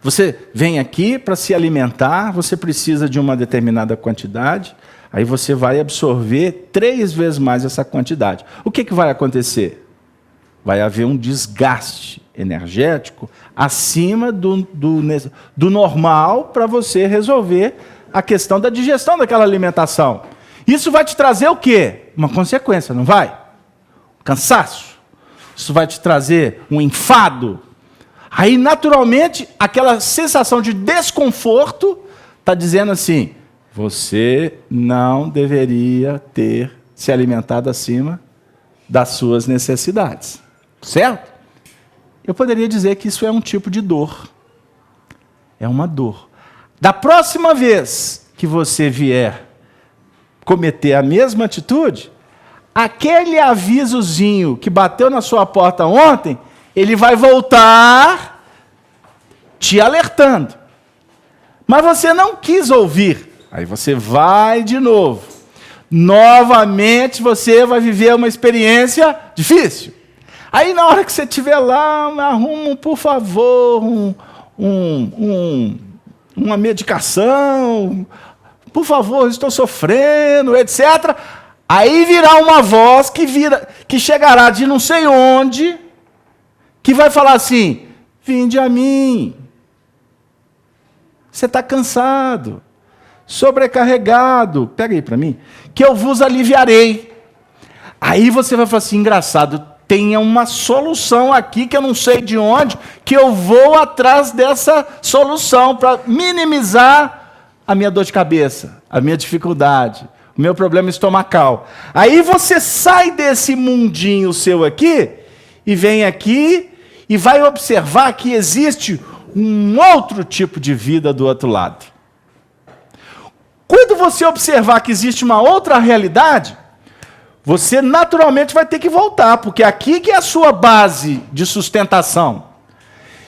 Você vem aqui para se alimentar, você precisa de uma determinada quantidade, aí você vai absorver 3 vezes mais essa quantidade. O que vai acontecer? Vai haver um desgaste energético acima do normal para você resolver a questão da digestão daquela alimentação. Isso vai te trazer o quê? Uma consequência, não vai? Cansaço. Isso vai te trazer um enfado. Aí, naturalmente, aquela sensação de desconforto está dizendo assim: você não deveria ter se alimentado acima das suas necessidades. Certo? Eu poderia dizer que isso é um tipo de dor. É uma dor. Da próxima vez que você vier cometer a mesma atitude, aquele avisozinho que bateu na sua porta ontem, ele vai voltar te alertando. Mas você não quis ouvir. Aí você vai de novo. Novamente você vai viver uma experiência difícil. Aí na hora que você estiver lá, arruma, por favor, uma medicação. Por favor, estou sofrendo, etc. Aí virá uma voz que chegará de não sei onde, que vai falar assim: vinde a mim. Você está cansado, sobrecarregado, pega aí para mim, que eu vos aliviarei. Aí você vai falar assim, engraçado, tem uma solução aqui que eu não sei de onde, que eu vou atrás dessa solução para minimizar a minha dor de cabeça, a minha dificuldade, o meu problema estomacal. Aí você sai desse mundinho seu aqui e vem aqui e vai observar que existe um outro tipo de vida do outro lado. Quando você observar que existe uma outra realidade, você naturalmente vai ter que voltar, porque aqui que é a sua base de sustentação.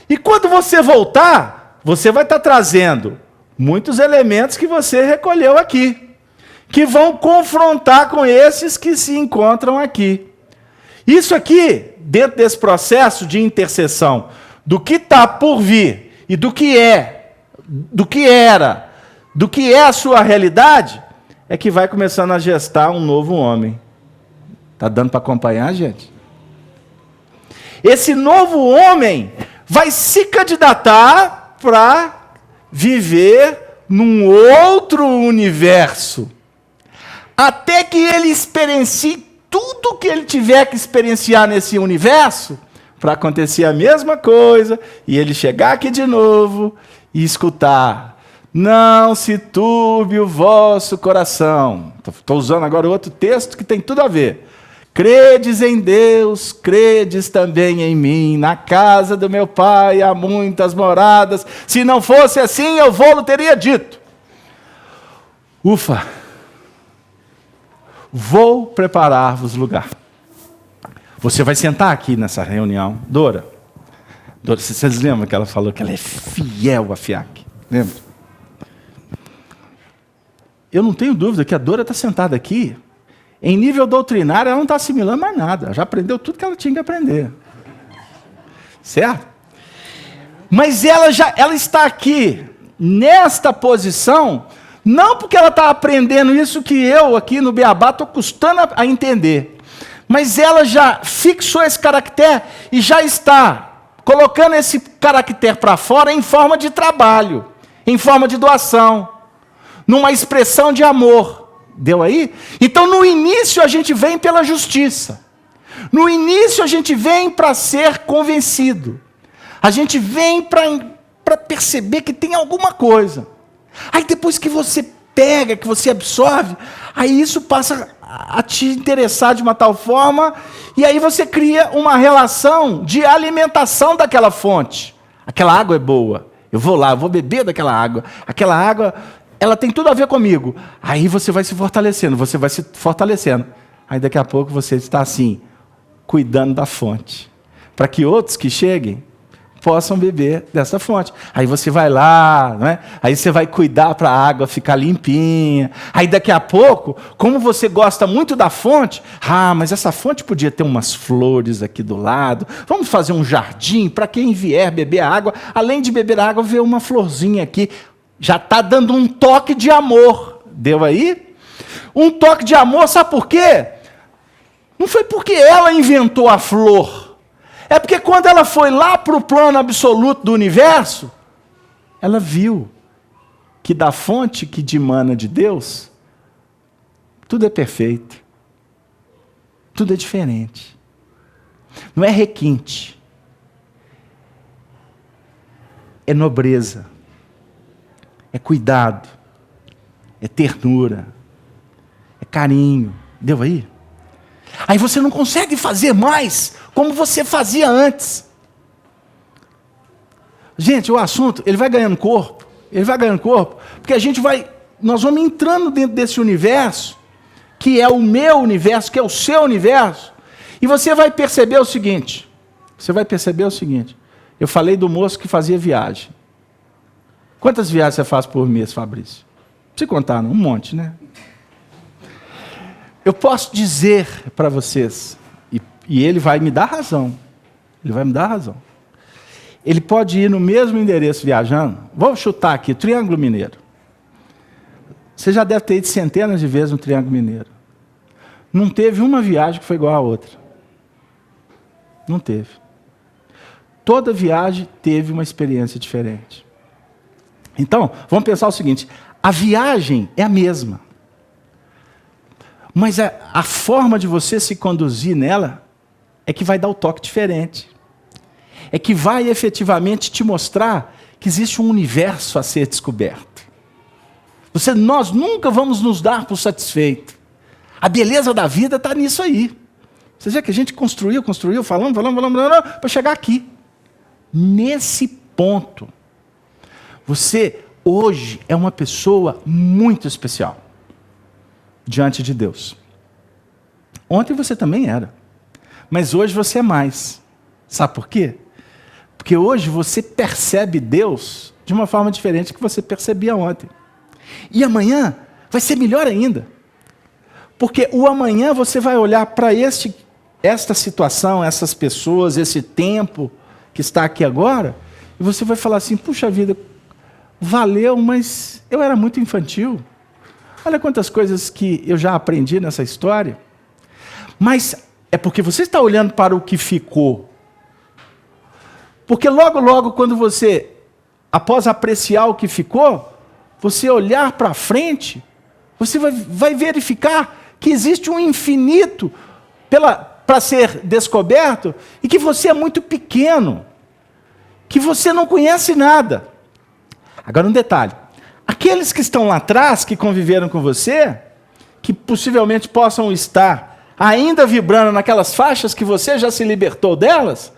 E quando você voltar, você vai estar trazendo muitos elementos que você recolheu aqui, que vão confrontar com esses que se encontram aqui. Isso aqui, dentro desse processo de interseção, do que está por vir e do que é, do que era, do que é a sua realidade, é que vai começando a gestar um novo homem. Está dando para acompanhar, gente? Esse novo homem vai se candidatar para viver num outro universo. Até que ele experiencie tudo que ele tiver que experienciar nesse universo, para acontecer a mesma coisa, e ele chegar aqui de novo e escutar: não se turbe o vosso coração. Estou usando agora outro texto que tem tudo a ver. Credes em Deus, credes também em mim. Na casa do meu pai há muitas moradas. Se não fosse assim, eu vou-lo teria dito. Ufa! Vou preparar-vos lugar. Você vai sentar aqui nessa reunião. Dora, vocês lembram que ela falou que ela é fiel à FIAC? Lembra? Eu não tenho dúvida que a Dora está sentada aqui. Em nível doutrinário, ela não está assimilando mais nada. Ela já aprendeu tudo que ela tinha que aprender. Certo? Mas ela está aqui, nesta posição, não porque ela está aprendendo isso que eu, aqui no Beabá, estou custando a entender. Mas ela já fixou esse caractere e já está colocando esse caractere para fora em forma de trabalho, em forma de doação, numa expressão de amor. Deu aí? Então, no início, a gente vem pela justiça. No início, a gente vem para ser convencido. A gente vem para perceber que tem alguma coisa. Aí, depois que você pega, que você absorve, aí isso passa a te interessar de uma tal forma, e aí você cria uma relação de alimentação daquela fonte. Aquela água é boa. Eu vou lá, eu vou beber daquela água. Aquela água, ela tem tudo a ver comigo. Aí você vai se fortalecendo, você vai se fortalecendo. Aí daqui a pouco você está assim, cuidando da fonte. Para que outros que cheguem possam beber dessa fonte. Aí você vai lá, não é? Aí você vai cuidar para a água ficar limpinha. Aí daqui a pouco, como você gosta muito da fonte, mas essa fonte podia ter umas flores aqui do lado. Vamos fazer um jardim para quem vier beber a água, além de beber a água, ver uma florzinha aqui. Já está dando um toque de amor. Deu aí? Um toque de amor, sabe por quê? Não foi porque ela inventou a flor. É porque quando ela foi lá para o plano absoluto do universo, ela viu que da fonte que dimana de Deus, tudo é perfeito. Tudo é diferente. Não é requinte. É nobreza. É cuidado. É ternura. É carinho. Deu aí? Aí você não consegue fazer mais como você fazia antes. Gente, o assunto, ele vai ganhando corpo. Ele vai ganhando corpo, porque nós vamos entrando dentro desse universo, que é o meu universo, que é o seu universo, e você vai perceber o seguinte. Eu falei do moço que fazia viagem. Quantas viagens você faz por mês, Fabrício? Não precisa contar, não? Um monte, né? Eu posso dizer para vocês, e ele vai me dar razão. Ele pode ir no mesmo endereço viajando. Vou chutar aqui, Triângulo Mineiro. Você já deve ter ido centenas de vezes no Triângulo Mineiro. Não teve uma viagem que foi igual a outra. Não teve. Toda viagem teve uma experiência diferente. Então, vamos pensar o seguinte: a viagem é a mesma. Mas a forma de você se conduzir nela é que vai dar o toque diferente. É que vai efetivamente te mostrar que existe um universo a ser descoberto. Nós nunca vamos nos dar por satisfeito. A beleza da vida está nisso aí. Você vê que a gente construiu, falando, para chegar aqui. Nesse ponto, você hoje é uma pessoa muito especial diante de Deus. Ontem você também era, mas hoje você é mais. Sabe por quê? Porque hoje você percebe Deus de uma forma diferente que você percebia ontem. E amanhã vai ser melhor ainda. Porque o amanhã você vai olhar para esta situação, essas pessoas, esse tempo que está aqui agora, e você vai falar assim, puxa vida, valeu, mas eu era muito infantil. Olha quantas coisas que eu já aprendi nessa história. Mas é porque você está olhando para o que ficou. Porque logo, logo, quando você, após apreciar o que ficou, você olhar para frente, você vai verificar que existe um infinito para ser descoberto e que você é muito pequeno, que você não conhece nada. Agora um detalhe, aqueles que estão lá atrás, que conviveram com você, que possivelmente possam estar ainda vibrando naquelas faixas que você já se libertou delas,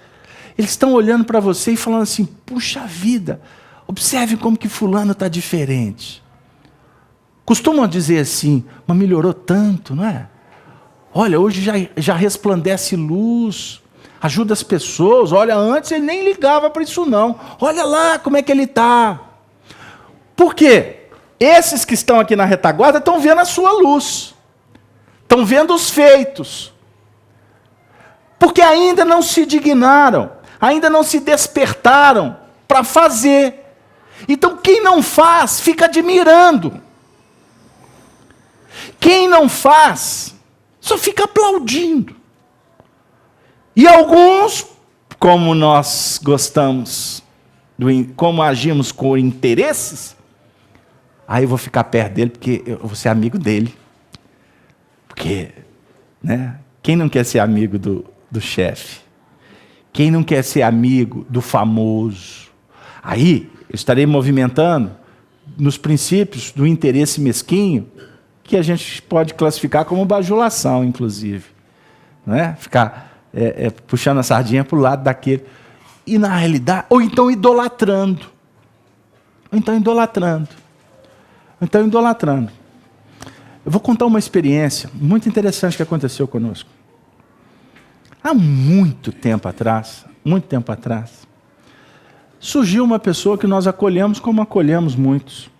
eles estão olhando para você e falando assim, puxa vida, observe como que fulano está diferente. Costumam dizer assim, mas melhorou tanto, não é? Olha, hoje já resplandece luz, ajuda as pessoas. Olha, antes ele nem ligava para isso não. Olha lá como é que ele está. Por quê? Esses que estão aqui na retaguarda estão vendo a sua luz. Estão vendo os feitos. Porque ainda não se dignaram, ainda não se despertaram para fazer. Então quem não faz, fica admirando. Quem não faz, só fica aplaudindo. E alguns, como nós gostamos, como agimos com interesses, aí eu vou ficar perto dele, porque eu vou ser amigo dele. Porque, né, quem não quer ser amigo do chefe? Quem não quer ser amigo do famoso? Aí eu estarei movimentando nos princípios do interesse mesquinho, que a gente pode classificar como bajulação, inclusive. Não é? Ficar puxando a sardinha para o lado daquele. E, na realidade, ou então idolatrando. Eu vou contar uma experiência muito interessante que aconteceu conosco. Há muito tempo atrás, surgiu uma pessoa que nós acolhemos como acolhemos muitos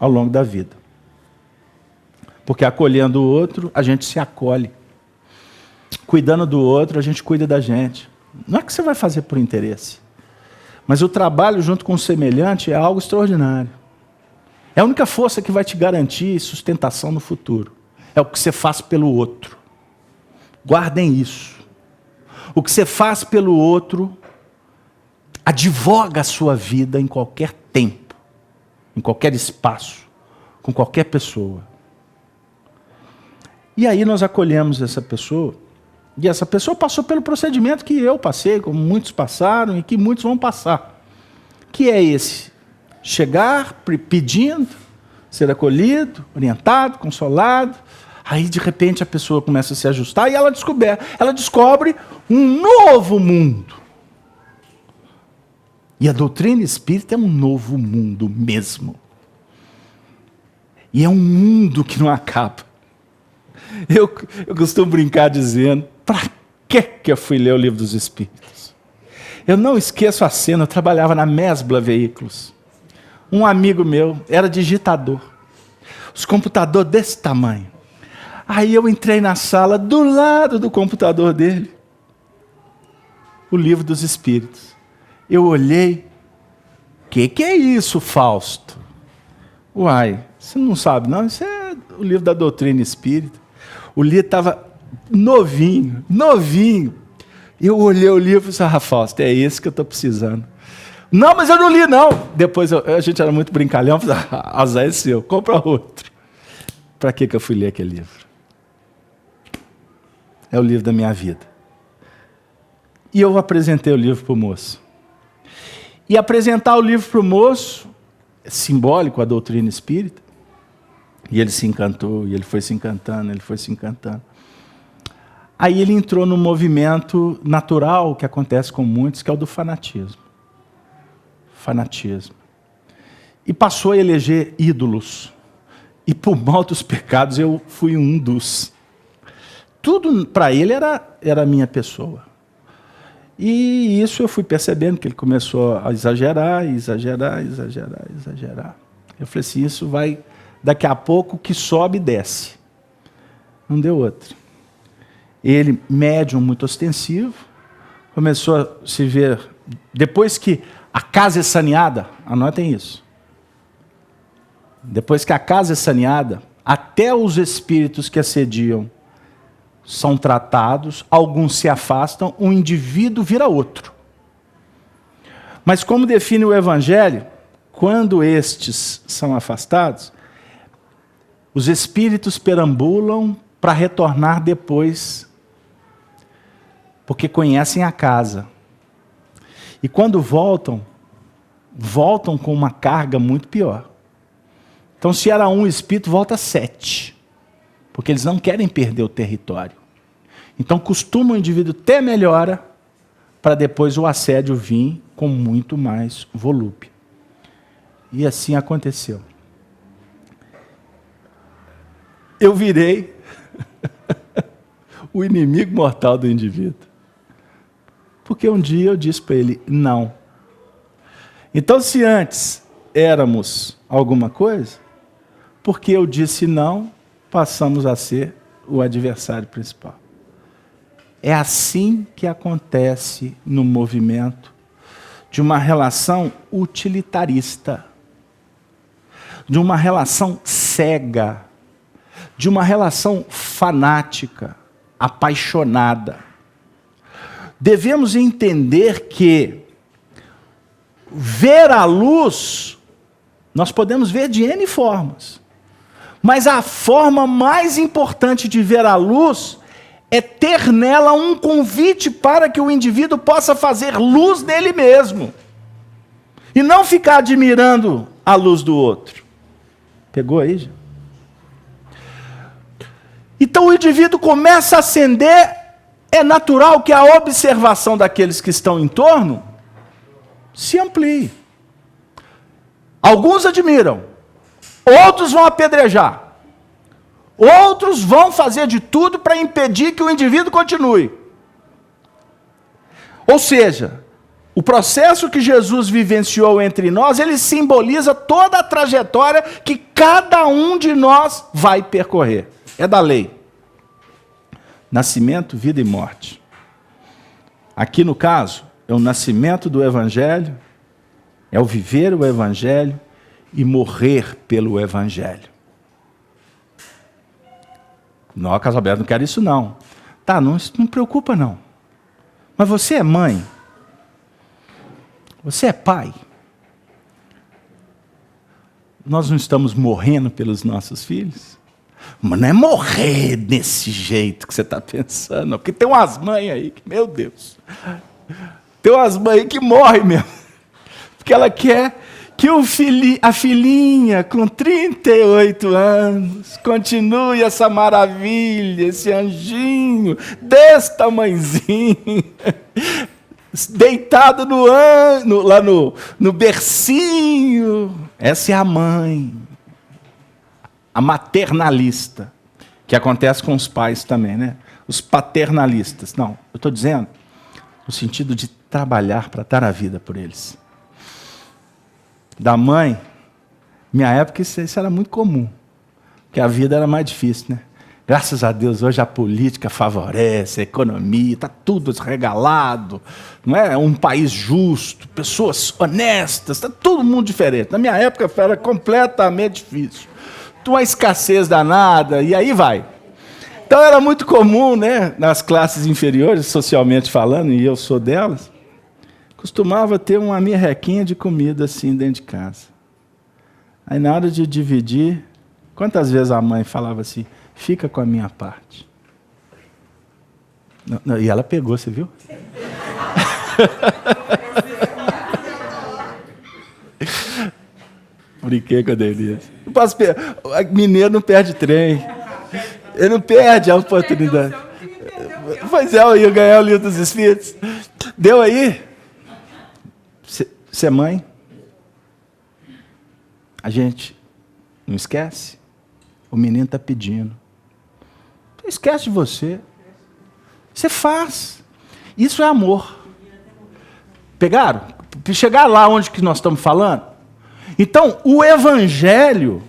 ao longo da vida. Porque acolhendo o outro, a gente se acolhe. Cuidando do outro, a gente cuida da gente. Não é que você vai fazer por interesse. Mas o trabalho junto com o semelhante é algo extraordinário. É a única força que vai te garantir sustentação no futuro. É o que você faz pelo outro. Guardem isso. O que você faz pelo outro advoga a sua vida em qualquer tempo, em qualquer espaço, com qualquer pessoa. E aí nós acolhemos essa pessoa, e essa pessoa passou pelo procedimento que eu passei, como muitos passaram e que muitos vão passar. Que é esse: chegar pedindo, ser acolhido, orientado, consolado. Aí de repente a pessoa começa a se ajustar e ela descobre um novo mundo. E a doutrina espírita é um novo mundo mesmo. E é um mundo que não acaba. Eu costumo brincar dizendo, para que eu fui ler o Livro dos Espíritos? Eu não esqueço a cena, eu trabalhava na Mesbla Veículos. Um amigo meu era digitador. Os computadores desse tamanho. Aí eu entrei na sala, do lado do computador dele, o Livro dos Espíritos. Eu olhei, que é isso, Fausto? Uai, você não sabe não? Isso é o livro da doutrina espírita. O livro estava novinho. Eu olhei o livro e disse, Fausto, é esse que eu estou precisando. Não, mas eu não li não. Depois a gente era muito brincalhão, azar é seu, compra outro. Para que eu fui ler aquele livro? é o livro da minha vida. E eu apresentei o livro para o moço. E apresentar o livro para o moço é simbólico a doutrina espírita. E ele se encantou, e ele foi se encantando, ele foi se encantando. Aí ele entrou no movimento natural que acontece com muitos, que é o do fanatismo. Fanatismo. E passou a eleger ídolos. E por mal dos pecados eu fui um dos. Tudo para ele era a minha pessoa. E isso eu fui percebendo que ele começou a exagerar. Eu falei assim, isso vai, daqui a pouco, que sobe e desce. Não deu outra. Ele, médium muito ostensivo, começou a se ver, depois que a casa é saneada, anotem isso, depois que a casa é saneada, até os espíritos que assediam são tratados, alguns se afastam, um indivíduo vira outro. Mas como define o Evangelho, quando estes são afastados, os espíritos perambulam para retornar depois, porque conhecem a casa. E quando voltam com uma carga muito pior. Então, se era um espírito, volta 7. Porque eles não querem perder o território. Então, costuma o indivíduo ter melhora, para depois o assédio vir com muito mais volúpia. E assim aconteceu. Eu virei o inimigo mortal do indivíduo. Porque um dia eu disse para ele, não. Então, se antes éramos alguma coisa, porque eu disse não, passamos a ser o adversário principal. É assim que acontece no movimento de uma relação utilitarista, de uma relação cega, de uma relação fanática, apaixonada. Devemos entender que ver a luz, nós podemos ver de N formas. Mas a forma mais importante de ver a luz é ter nela um convite para que o indivíduo possa fazer luz nele mesmo. E não ficar admirando a luz do outro. Pegou aí, já? Então o indivíduo começa a acender. É natural que a observação daqueles que estão em torno se amplie. Alguns admiram, outros vão apedrejar, outros vão fazer de tudo para impedir que o indivíduo continue. Ou seja, o processo que Jesus vivenciou entre nós, ele simboliza toda a trajetória que cada um de nós vai percorrer. É da lei. Nascimento, vida e morte. Aqui no caso, é o nascimento do Evangelho, é o viver o Evangelho e morrer pelo Evangelho. Não, Casalberto, não quero isso não. Tá, não preocupa não. Mas você é mãe? Você é pai? Nós não estamos morrendo pelos nossos filhos? Mas não é morrer desse jeito que você está pensando, não. Porque tem umas mães aí que, meu Deus, tem umas mães aí que morrem mesmo. Porque ela quer que a filhinha com 38 anos continue essa maravilha, esse anjinho desse tamanhozinho, deitado lá no bercinho. Essa é a mãe. A maternalista, que acontece com os pais também, né? Os paternalistas. Não, eu estou dizendo no sentido de trabalhar para dar a vida por eles. Da mãe, minha época isso era muito comum, porque a vida era mais difícil, né? Graças a Deus, hoje a política favorece, a economia, está tudo regalado, não é? Um país justo, pessoas honestas, está todo mundo diferente. Na minha época era completamente difícil. Uma escassez danada, e aí vai. Então era muito comum, né, nas classes inferiores, socialmente falando, e eu sou delas, costumava ter uma merrequinha de comida assim dentro de casa. Aí na hora de dividir, quantas vezes a mãe falava assim, fica com a minha parte. Não, e ela pegou, você viu? Brinquei com a Denise. Mineiro não perde trem. Ele não perde a oportunidade. Pois é, eu ia ganhar o livro dos Espíritos. Deu aí? Você é mãe? A gente não esquece? O menino está pedindo. Não esquece de você. Você faz. Isso é amor. Pegaram? Chegar lá onde que nós estamos falando? Então, o Evangelho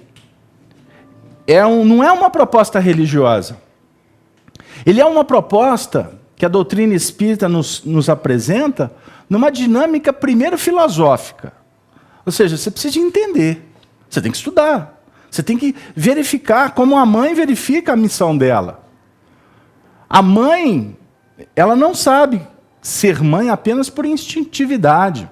não é uma proposta religiosa. Ele é uma proposta que a doutrina espírita nos apresenta numa dinâmica primeiro filosófica. Ou seja, você precisa entender. Você tem que estudar. Você tem que verificar como a mãe verifica a missão dela. A mãe, ela não sabe ser mãe apenas por instintividade.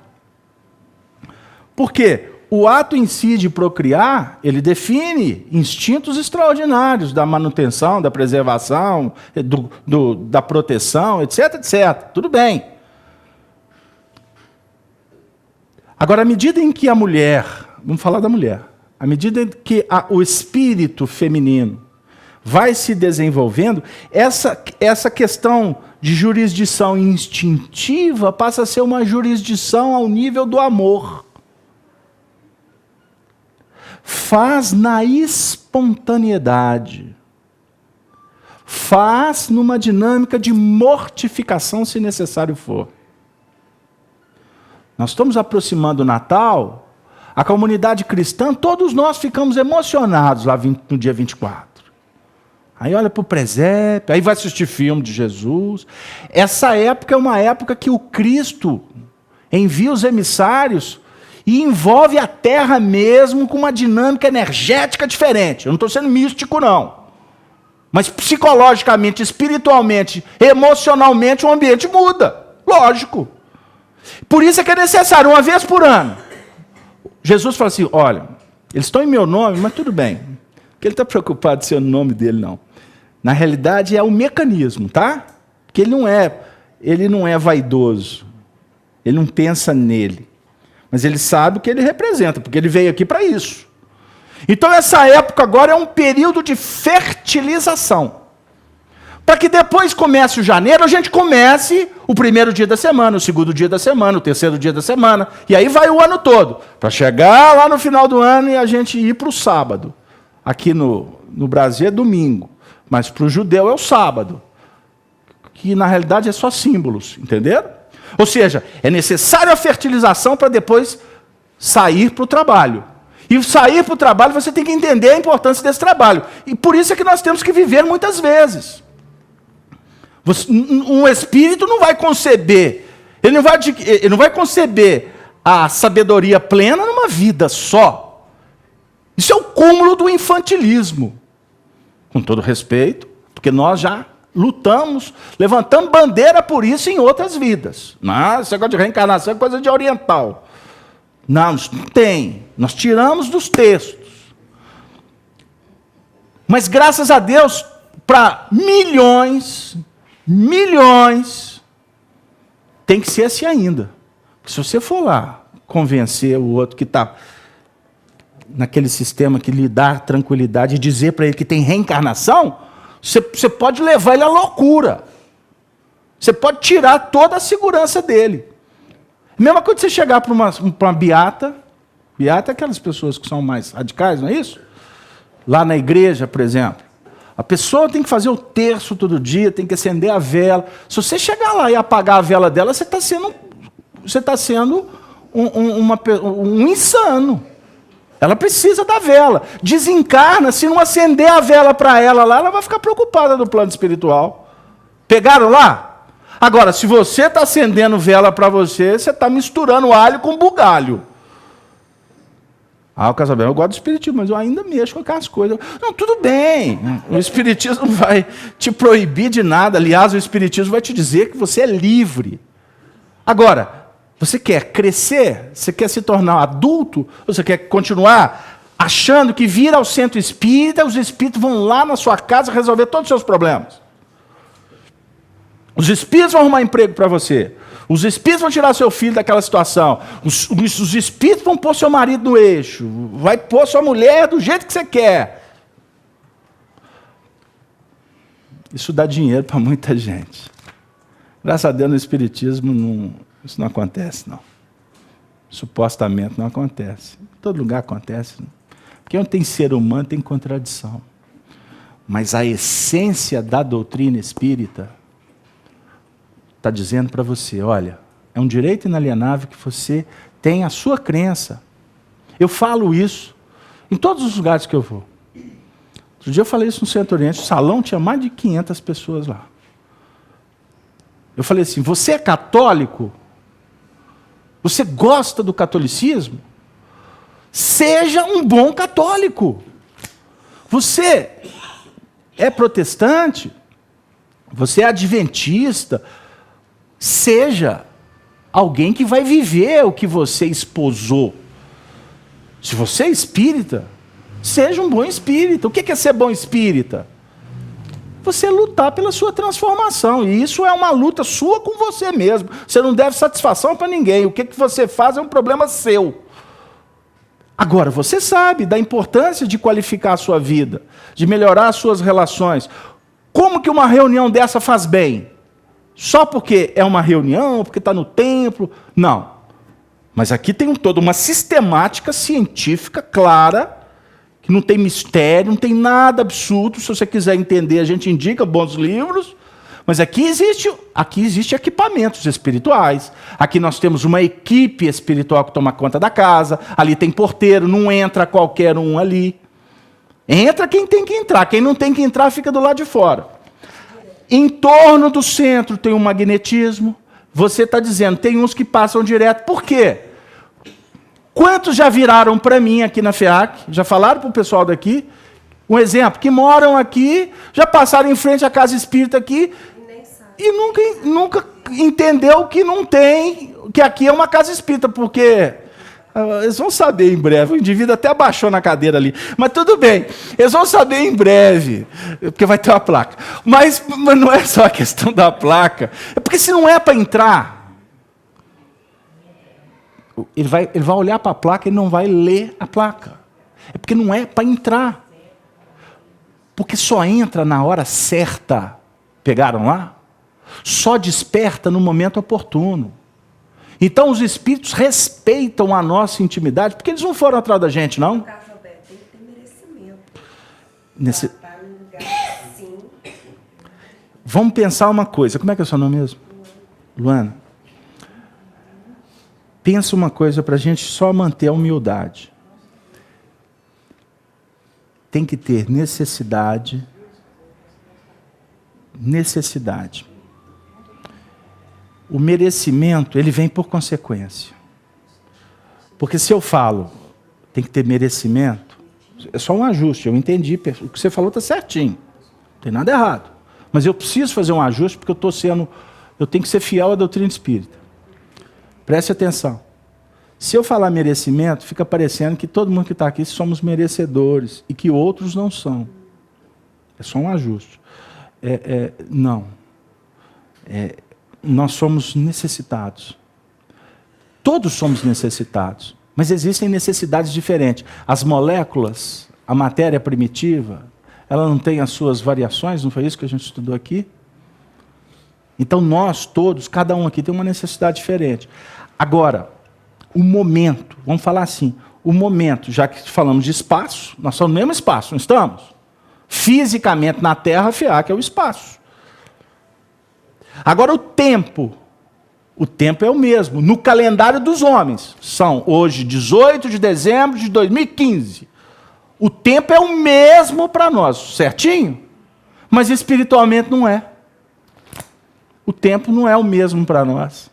Por quê? O ato em si de procriar, ele define instintos extraordinários da manutenção, da preservação, da proteção, etc, etc. Tudo bem. Agora, à medida em que a mulher, vamos falar da mulher, à medida em que o espírito feminino vai se desenvolvendo, essa questão de jurisdição instintiva passa a ser uma jurisdição ao nível do amor. Faz na espontaneidade. Faz numa dinâmica de mortificação, se necessário for. Nós estamos aproximando o Natal, a comunidade cristã, todos nós ficamos emocionados lá no dia 24. Aí olha para o presépio, aí vai assistir filme de Jesus. Essa época é uma época que o Cristo envia os emissários e envolve a Terra mesmo com uma dinâmica energética diferente. Eu não estou sendo místico, não. Mas psicologicamente, espiritualmente, emocionalmente, o ambiente muda. Lógico. Por isso é que é necessário, uma vez por ano. Jesus fala assim, olha, eles estão em meu nome, mas tudo bem. Porque ele está preocupado se é o nome dele, não. Na realidade, é o mecanismo, tá? Porque ele não é vaidoso. Ele não pensa nele. Mas ele sabe o que ele representa, porque ele veio aqui para isso. Então essa época agora é um período de fertilização. Para que depois comece o janeiro, a gente comece o primeiro dia da semana, o segundo dia da semana, o terceiro dia da semana, e aí vai o ano todo. Para chegar lá no final do ano e a gente ir para o sábado. Aqui no Brasil é domingo, mas para o judeu é o sábado. Que na realidade é só símbolos, entenderam? Ou seja, é necessária a fertilização para depois sair para o trabalho. E sair para o trabalho, você tem que entender a importância desse trabalho. E por isso é que nós temos que viver muitas vezes. Um espírito não vai conceber, ele não vai conceber a sabedoria plena numa vida só. Isso é o cúmulo do infantilismo. Com todo respeito, porque nós já lutamos, levantamos bandeira por isso em outras vidas. Não, esse negócio de reencarnação é coisa de oriental. Não tem. Nós tiramos dos textos. Mas graças a Deus, para milhões, tem que ser assim ainda. Porque se você for lá convencer o outro que está naquele sistema que lhe dá tranquilidade e dizer para ele que tem reencarnação, você pode levar ele à loucura. Você pode tirar toda a segurança dele. Mesma coisa você chegar para uma beata. Beata é aquelas pessoas que são mais radicais, não é isso? Lá na igreja, por exemplo. A pessoa tem que fazer o terço todo dia, tem que acender a vela. Se você chegar lá e apagar a vela dela, você está sendo um insano. Ela precisa da vela. Desencarna, se não acender a vela para ela lá, ela vai ficar preocupada no plano espiritual. Pegaram lá? Agora, se você está acendendo vela para você, você está misturando alho com bugalho. Ah, o casamento, eu gosto do espiritismo, mas eu ainda mexo com aquelas coisas. Não, tudo bem. O espiritismo não vai te proibir de nada. Aliás, o espiritismo vai te dizer que você é livre. Agora, você quer crescer? Você quer se tornar adulto? Ou você quer continuar achando que vir ao centro espírita, os espíritos vão lá na sua casa resolver todos os seus problemas? Os espíritos vão arrumar emprego para você. Os espíritos vão tirar seu filho daquela situação. Os espíritos vão pôr seu marido no eixo. Vai pôr sua mulher do jeito que você quer. Isso dá dinheiro para muita gente. Graças a Deus no Espiritismo isso não acontece, não. Supostamente não acontece. Em todo lugar acontece. Não? Porque onde tem ser humano tem contradição. Mas a essência da doutrina espírita está dizendo para você, olha, é um direito inalienável que você tem a sua crença. Eu falo isso em todos os lugares que eu vou. Outro dia eu falei isso no Centro Oriente, o salão tinha mais de 500 pessoas lá. Eu falei assim, você é católico? Você gosta do catolicismo? Seja um bom católico. Você é protestante? Você é adventista? Seja alguém que vai viver o que você esposou. Se você é espírita, seja um bom espírita. O que é ser bom espírita? Você lutar pela sua transformação. E isso é uma luta sua com você mesmo. Você não deve satisfação para ninguém. O que você faz é um problema seu. Agora, você sabe da importância de qualificar a sua vida, de melhorar as suas relações. Como que uma reunião dessa faz bem? Só porque é uma reunião, porque está no templo? Não. Mas aqui tem toda uma sistemática científica clara, que não tem mistério, não tem nada absurdo. Se você quiser entender, a gente indica bons livros. Mas aqui existe equipamentos espirituais. Aqui nós temos uma equipe espiritual que toma conta da casa. Ali tem porteiro, não entra qualquer um ali. Entra quem tem que entrar. Quem não tem que entrar fica do lado de fora. Em torno do centro tem um magnetismo. Você está dizendo, tem uns que passam direto. Por quê? Quantos já viraram para mim aqui na FEAC? Já falaram para o pessoal daqui? Um exemplo, que moram aqui, já passaram em frente à casa espírita aqui e nunca entendeu que não tem, que aqui é uma casa espírita, porque eles vão saber em breve. O indivíduo até abaixou na cadeira ali. Mas tudo bem, eles vão saber em breve, porque vai ter uma placa. Mas não é só a questão da placa. É porque se não é para entrar, ele vai olhar para a placa e não vai ler a placa. É porque não é para entrar. Porque só entra na hora certa. Pegaram lá? Só desperta no momento oportuno. Então os espíritos respeitam a nossa intimidade, porque eles não foram atrás da gente, não? Tem que ter merecimento. Tá num lugar assim. Vamos pensar uma coisa. Como é que é o seu nome mesmo? Luana. Pensa uma coisa para a gente só manter a humildade. Tem que ter necessidade. O merecimento, ele vem por consequência. Porque se eu falo, tem que ter merecimento, é só um ajuste, eu entendi, o que você falou está certinho, não tem nada errado. Mas eu preciso fazer um ajuste porque eu tenho que ser fiel à doutrina espírita. Preste atenção. Se eu falar merecimento, fica parecendo que todo mundo que está aqui somos merecedores e que outros não são. É só um ajuste. Não. Nós somos necessitados. Todos somos necessitados. Mas existem necessidades diferentes. As moléculas, a matéria primitiva, ela não tem as suas variações, não foi isso que a gente estudou aqui? Então nós todos, cada um aqui tem uma necessidade diferente. Agora, o momento, vamos falar assim, o momento, já que falamos de espaço, nós estamos no mesmo espaço, não estamos? Fisicamente na Terra, a FEAC é o espaço. Agora o tempo é o mesmo, no calendário dos homens. São hoje 18 de dezembro de 2015. O tempo é o mesmo para nós, certinho? Mas espiritualmente não é. O tempo não é o mesmo para nós.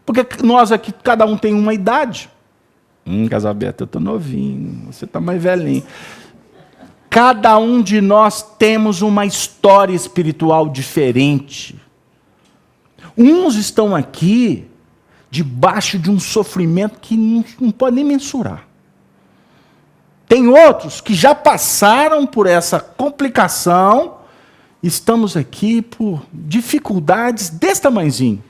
Porque nós aqui, cada um tem uma idade. Casalberto, eu estou novinho, você está mais velhinho. Cada um de nós temos uma história espiritual diferente. Uns estão aqui debaixo de um sofrimento que não pode nem mensurar. Tem outros que já passaram por essa complicação estamos aqui por dificuldades desse tamanhozinho,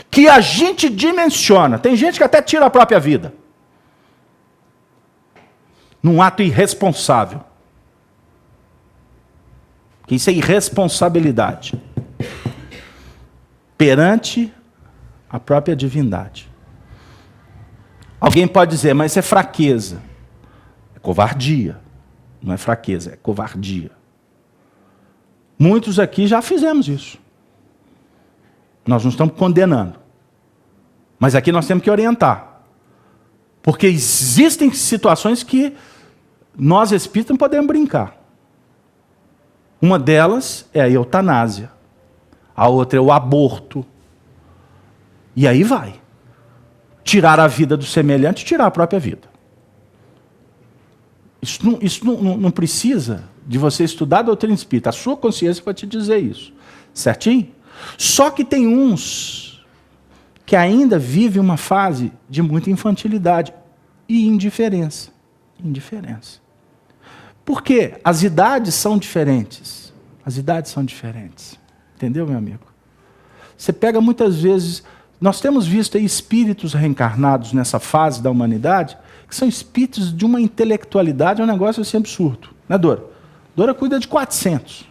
que a gente dimensiona. Tem gente que até tira a própria vida, num ato irresponsável. Que isso é irresponsabilidade perante a própria divindade. Alguém pode dizer, mas isso é fraqueza. É covardia. Não é fraqueza, é covardia. Muitos aqui já fizemos isso. Nós não estamos condenando. Mas aqui nós temos que orientar. Porque existem situações que nós espíritas não podemos brincar. Uma delas é a eutanásia. A outra é o aborto. E aí vai. Tirar a vida do semelhante, tirar a própria vida. Isso não precisa de você estudar a doutrina espírita. A sua consciência vai te dizer isso. Certinho? Só que tem uns que ainda vivem uma fase de muita infantilidade e indiferença. Indiferença. Porque as idades são diferentes. As idades são diferentes. Entendeu, meu amigo? Você pega muitas vezes... Nós temos visto aí espíritos reencarnados nessa fase da humanidade, que são espíritos de uma intelectualidade, é um negócio assim absurdo. Né, Dora? Dora cuida de 400.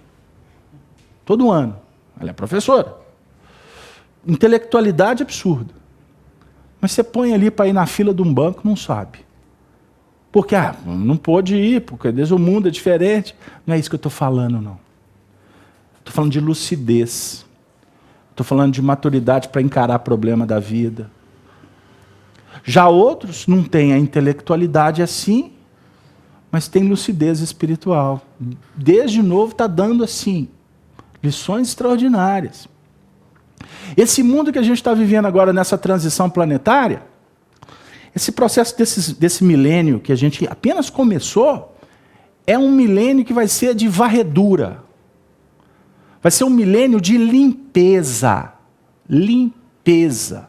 Todo ano. Ela é professora. Intelectualidade absurda. Mas você põe ali para ir na fila de um banco, não sabe. Porque, não pôde ir, porque desde o mundo é diferente. Não é isso que eu estou falando, não. Estou falando de lucidez. Estou falando de maturidade para encarar problema da vida. Já outros não têm a intelectualidade assim, mas têm lucidez espiritual. Desde novo está dando assim, lições extraordinárias. Esse mundo que a gente está vivendo agora nessa transição planetária, esse processo desse milênio que a gente apenas começou, é um milênio que vai ser de varredura. Vai ser um milênio de limpeza. Limpeza.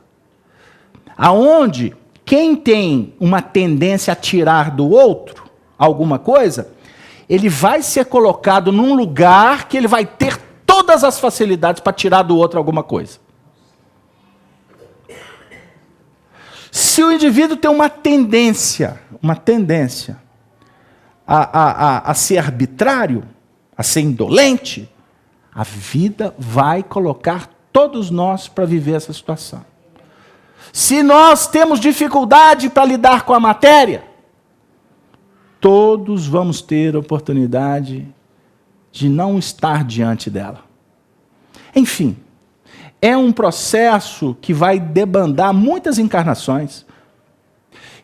Aonde quem tem uma tendência a tirar do outro alguma coisa, ele vai ser colocado num lugar que ele vai ter todas as facilidades para tirar do outro alguma coisa. Se o indivíduo tem uma tendência a ser arbitrário, a ser indolente, a vida vai colocar todos nós para viver essa situação. Se nós temos dificuldade para lidar com a matéria, todos vamos ter a oportunidade de não estar diante dela. Enfim, é um processo que vai debandar muitas encarnações.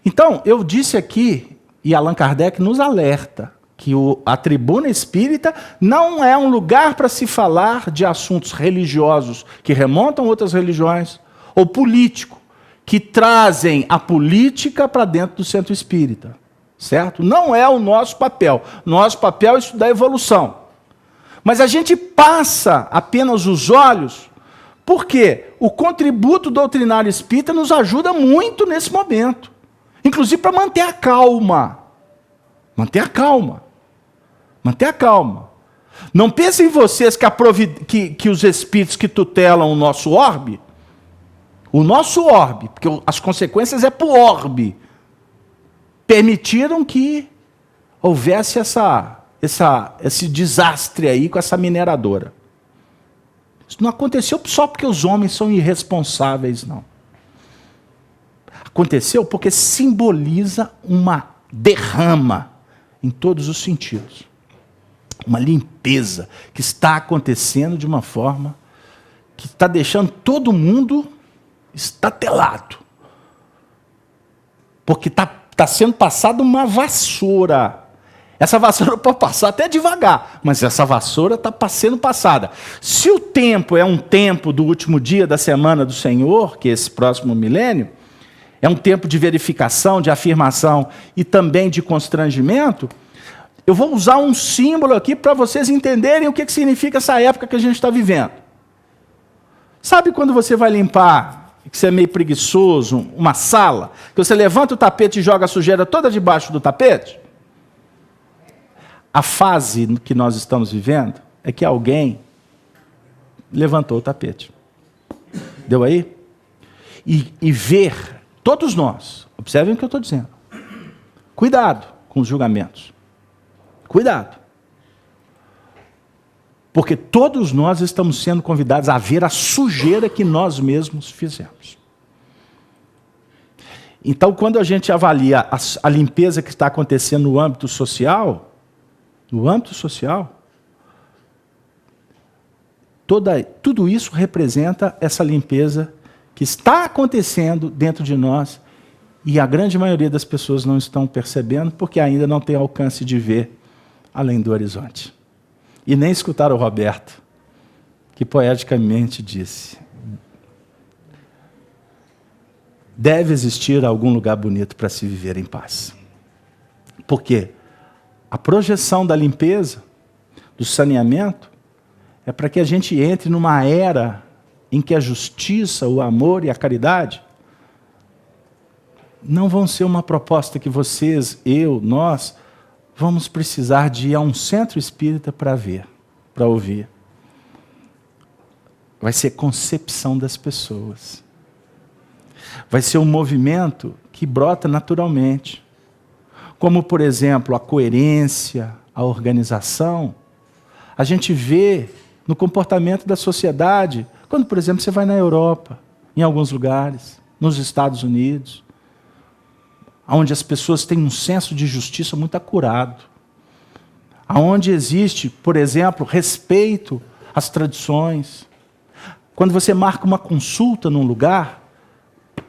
Então, eu disse aqui, e Allan Kardec nos alerta, que a tribuna espírita não é um lugar para se falar de assuntos religiosos que remontam a outras religiões, ou político, que trazem a política para dentro do centro espírita. Certo? Não é o nosso papel. Nosso papel é estudar a evolução. Mas a gente passa apenas os olhos, porque o contributo doutrinário espírita nos ajuda muito nesse momento. Inclusive para manter a calma. Manter a calma. Manter a calma. Não pensem vocês que os espíritos que tutelam o nosso orbe, porque as consequências é para o orbe, permitiram que houvesse esse desastre aí com essa mineradora. Isso não aconteceu só porque os homens são irresponsáveis, não. Aconteceu porque simboliza uma derrama em todos os sentidos. Uma limpeza que está acontecendo de uma forma que está deixando todo mundo estatelado. Porque está sendo passada uma vassoura. Essa vassoura pode passar até devagar, mas essa vassoura está sendo passada. Se o tempo é um tempo do último dia da semana do Senhor, que é esse próximo milênio, é um tempo de verificação, de afirmação e também de constrangimento, eu vou usar um símbolo aqui para vocês entenderem o que significa essa época que a gente está vivendo. Sabe quando você vai limpar, que você é meio preguiçoso, uma sala, que você levanta o tapete e joga a sujeira toda debaixo do tapete? A fase que nós estamos vivendo é que alguém levantou o tapete. Deu aí? E ver, todos nós, observem o que eu estou dizendo. Cuidado com os julgamentos. Cuidado. Porque todos nós estamos sendo convidados a ver a sujeira que nós mesmos fizemos. Então, quando a gente avalia a limpeza que está acontecendo no âmbito social, tudo isso representa essa limpeza que está acontecendo dentro de nós e a grande maioria das pessoas não estão percebendo porque ainda não tem alcance de ver além do horizonte. E nem escutar o Roberto, que poeticamente disse: deve existir algum lugar bonito para se viver em paz. Porque a projeção da limpeza, do saneamento, é para que a gente entre numa era em que a justiça, o amor e a caridade não vão ser uma proposta que vocês, eu, nós, vamos precisar de ir a um centro espírita para ver, para ouvir. Vai ser concepção das pessoas. Vai ser um movimento que brota naturalmente. Como, por exemplo, a coerência, a organização. A gente vê no comportamento da sociedade, quando, por exemplo, você vai na Europa, em alguns lugares, nos Estados Unidos, onde as pessoas têm um senso de justiça muito acurado, onde existe, por exemplo, respeito às tradições. Quando você marca uma consulta num lugar,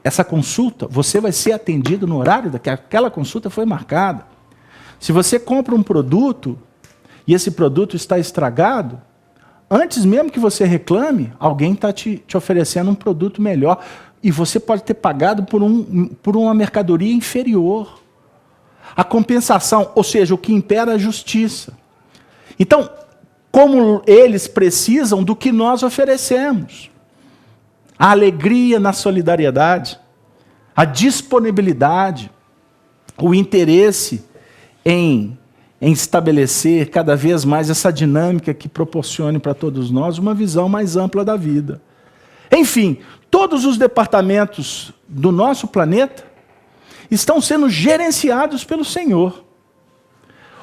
essa consulta, você vai ser atendido no horário que aquela consulta foi marcada. Se você compra um produto e esse produto está estragado, antes mesmo que você reclame, alguém está te oferecendo um produto melhor e você pode ter pagado por uma mercadoria inferior. A compensação, ou seja, o que impera é a justiça. Então, como eles precisam do que nós oferecemos. A alegria na solidariedade, a disponibilidade, o interesse em estabelecer cada vez mais essa dinâmica que proporcione para todos nós uma visão mais ampla da vida. Enfim, todos os departamentos do nosso planeta estão sendo gerenciados pelo Senhor.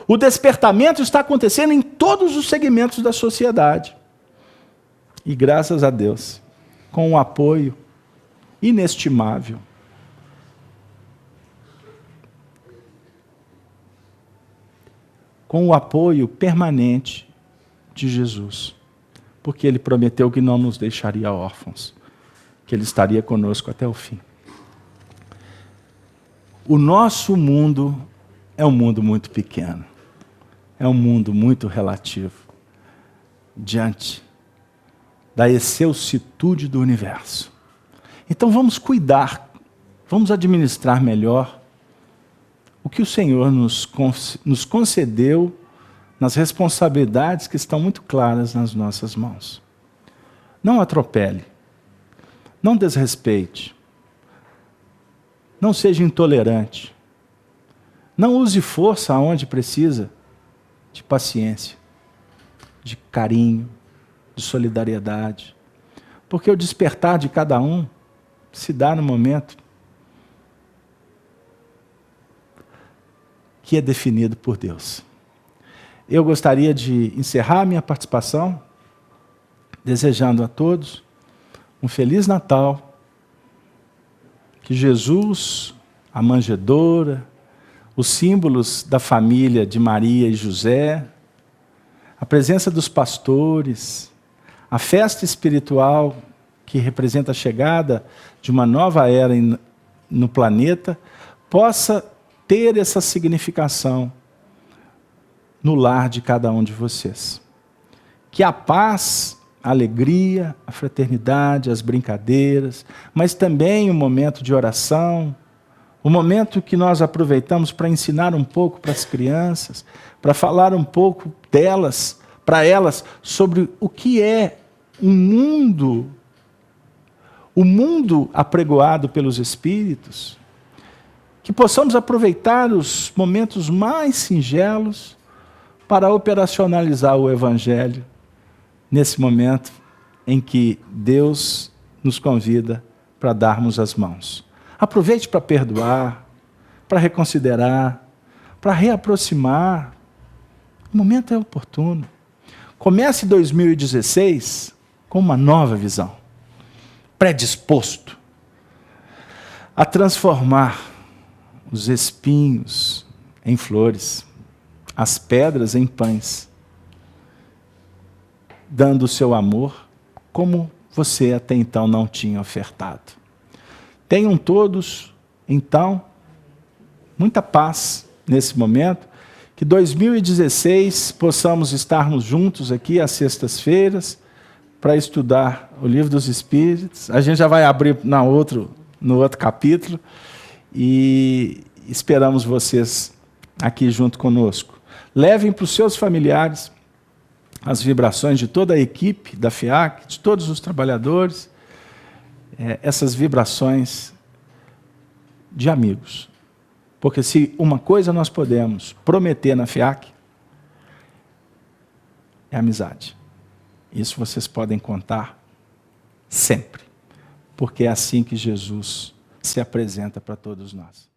O despertamento está acontecendo em todos os segmentos da sociedade. E graças a Deus, com um apoio inestimável. Com o apoio permanente de Jesus. Porque Ele prometeu que não nos deixaria órfãos, que Ele estaria conosco até o fim. O nosso mundo é um mundo muito pequeno. É um mundo muito relativo. Diante da excelsitude do universo. Então vamos cuidar, vamos administrar melhor o que o Senhor nos concedeu nas responsabilidades que estão muito claras nas nossas mãos. Não atropele, não desrespeite, não seja intolerante, não use força aonde precisa de paciência, de carinho, de solidariedade, porque o despertar de cada um se dá no momento que é definido por Deus. Eu gostaria de encerrar minha participação desejando a todos um Feliz Natal, que Jesus, a manjedoura, os símbolos da família de Maria e José, a presença dos pastores, a festa espiritual que representa a chegada de uma nova era no planeta, possa ter essa significação no lar de cada um de vocês. Que a paz, a alegria, a fraternidade, as brincadeiras, mas também o momento de oração, o momento que nós aproveitamos para ensinar um pouco para as crianças, para falar um pouco delas, para elas, sobre o que é o mundo apregoado pelos Espíritos, que possamos aproveitar os momentos mais singelos para operacionalizar o Evangelho nesse momento em que Deus nos convida para darmos as mãos. Aproveite para perdoar, para reconsiderar, para reaproximar. O momento é oportuno. Comece 2016 com uma nova visão, predisposto a transformar os espinhos em flores, as pedras em pães, dando o seu amor como você até então não tinha ofertado. Tenham todos, então, muita paz nesse momento, que 2016 possamos estarmos juntos aqui às sextas-feiras para estudar o Livro dos Espíritos. A gente já vai abrir no outro capítulo e esperamos vocês aqui junto conosco. Levem para os seus familiares as vibrações de toda a equipe da FIAC, de todos os trabalhadores, essas vibrações de amigos. Porque se uma coisa nós podemos prometer na FIAC, é amizade. Isso vocês podem contar sempre. Porque é assim que Jesus se apresenta para todos nós.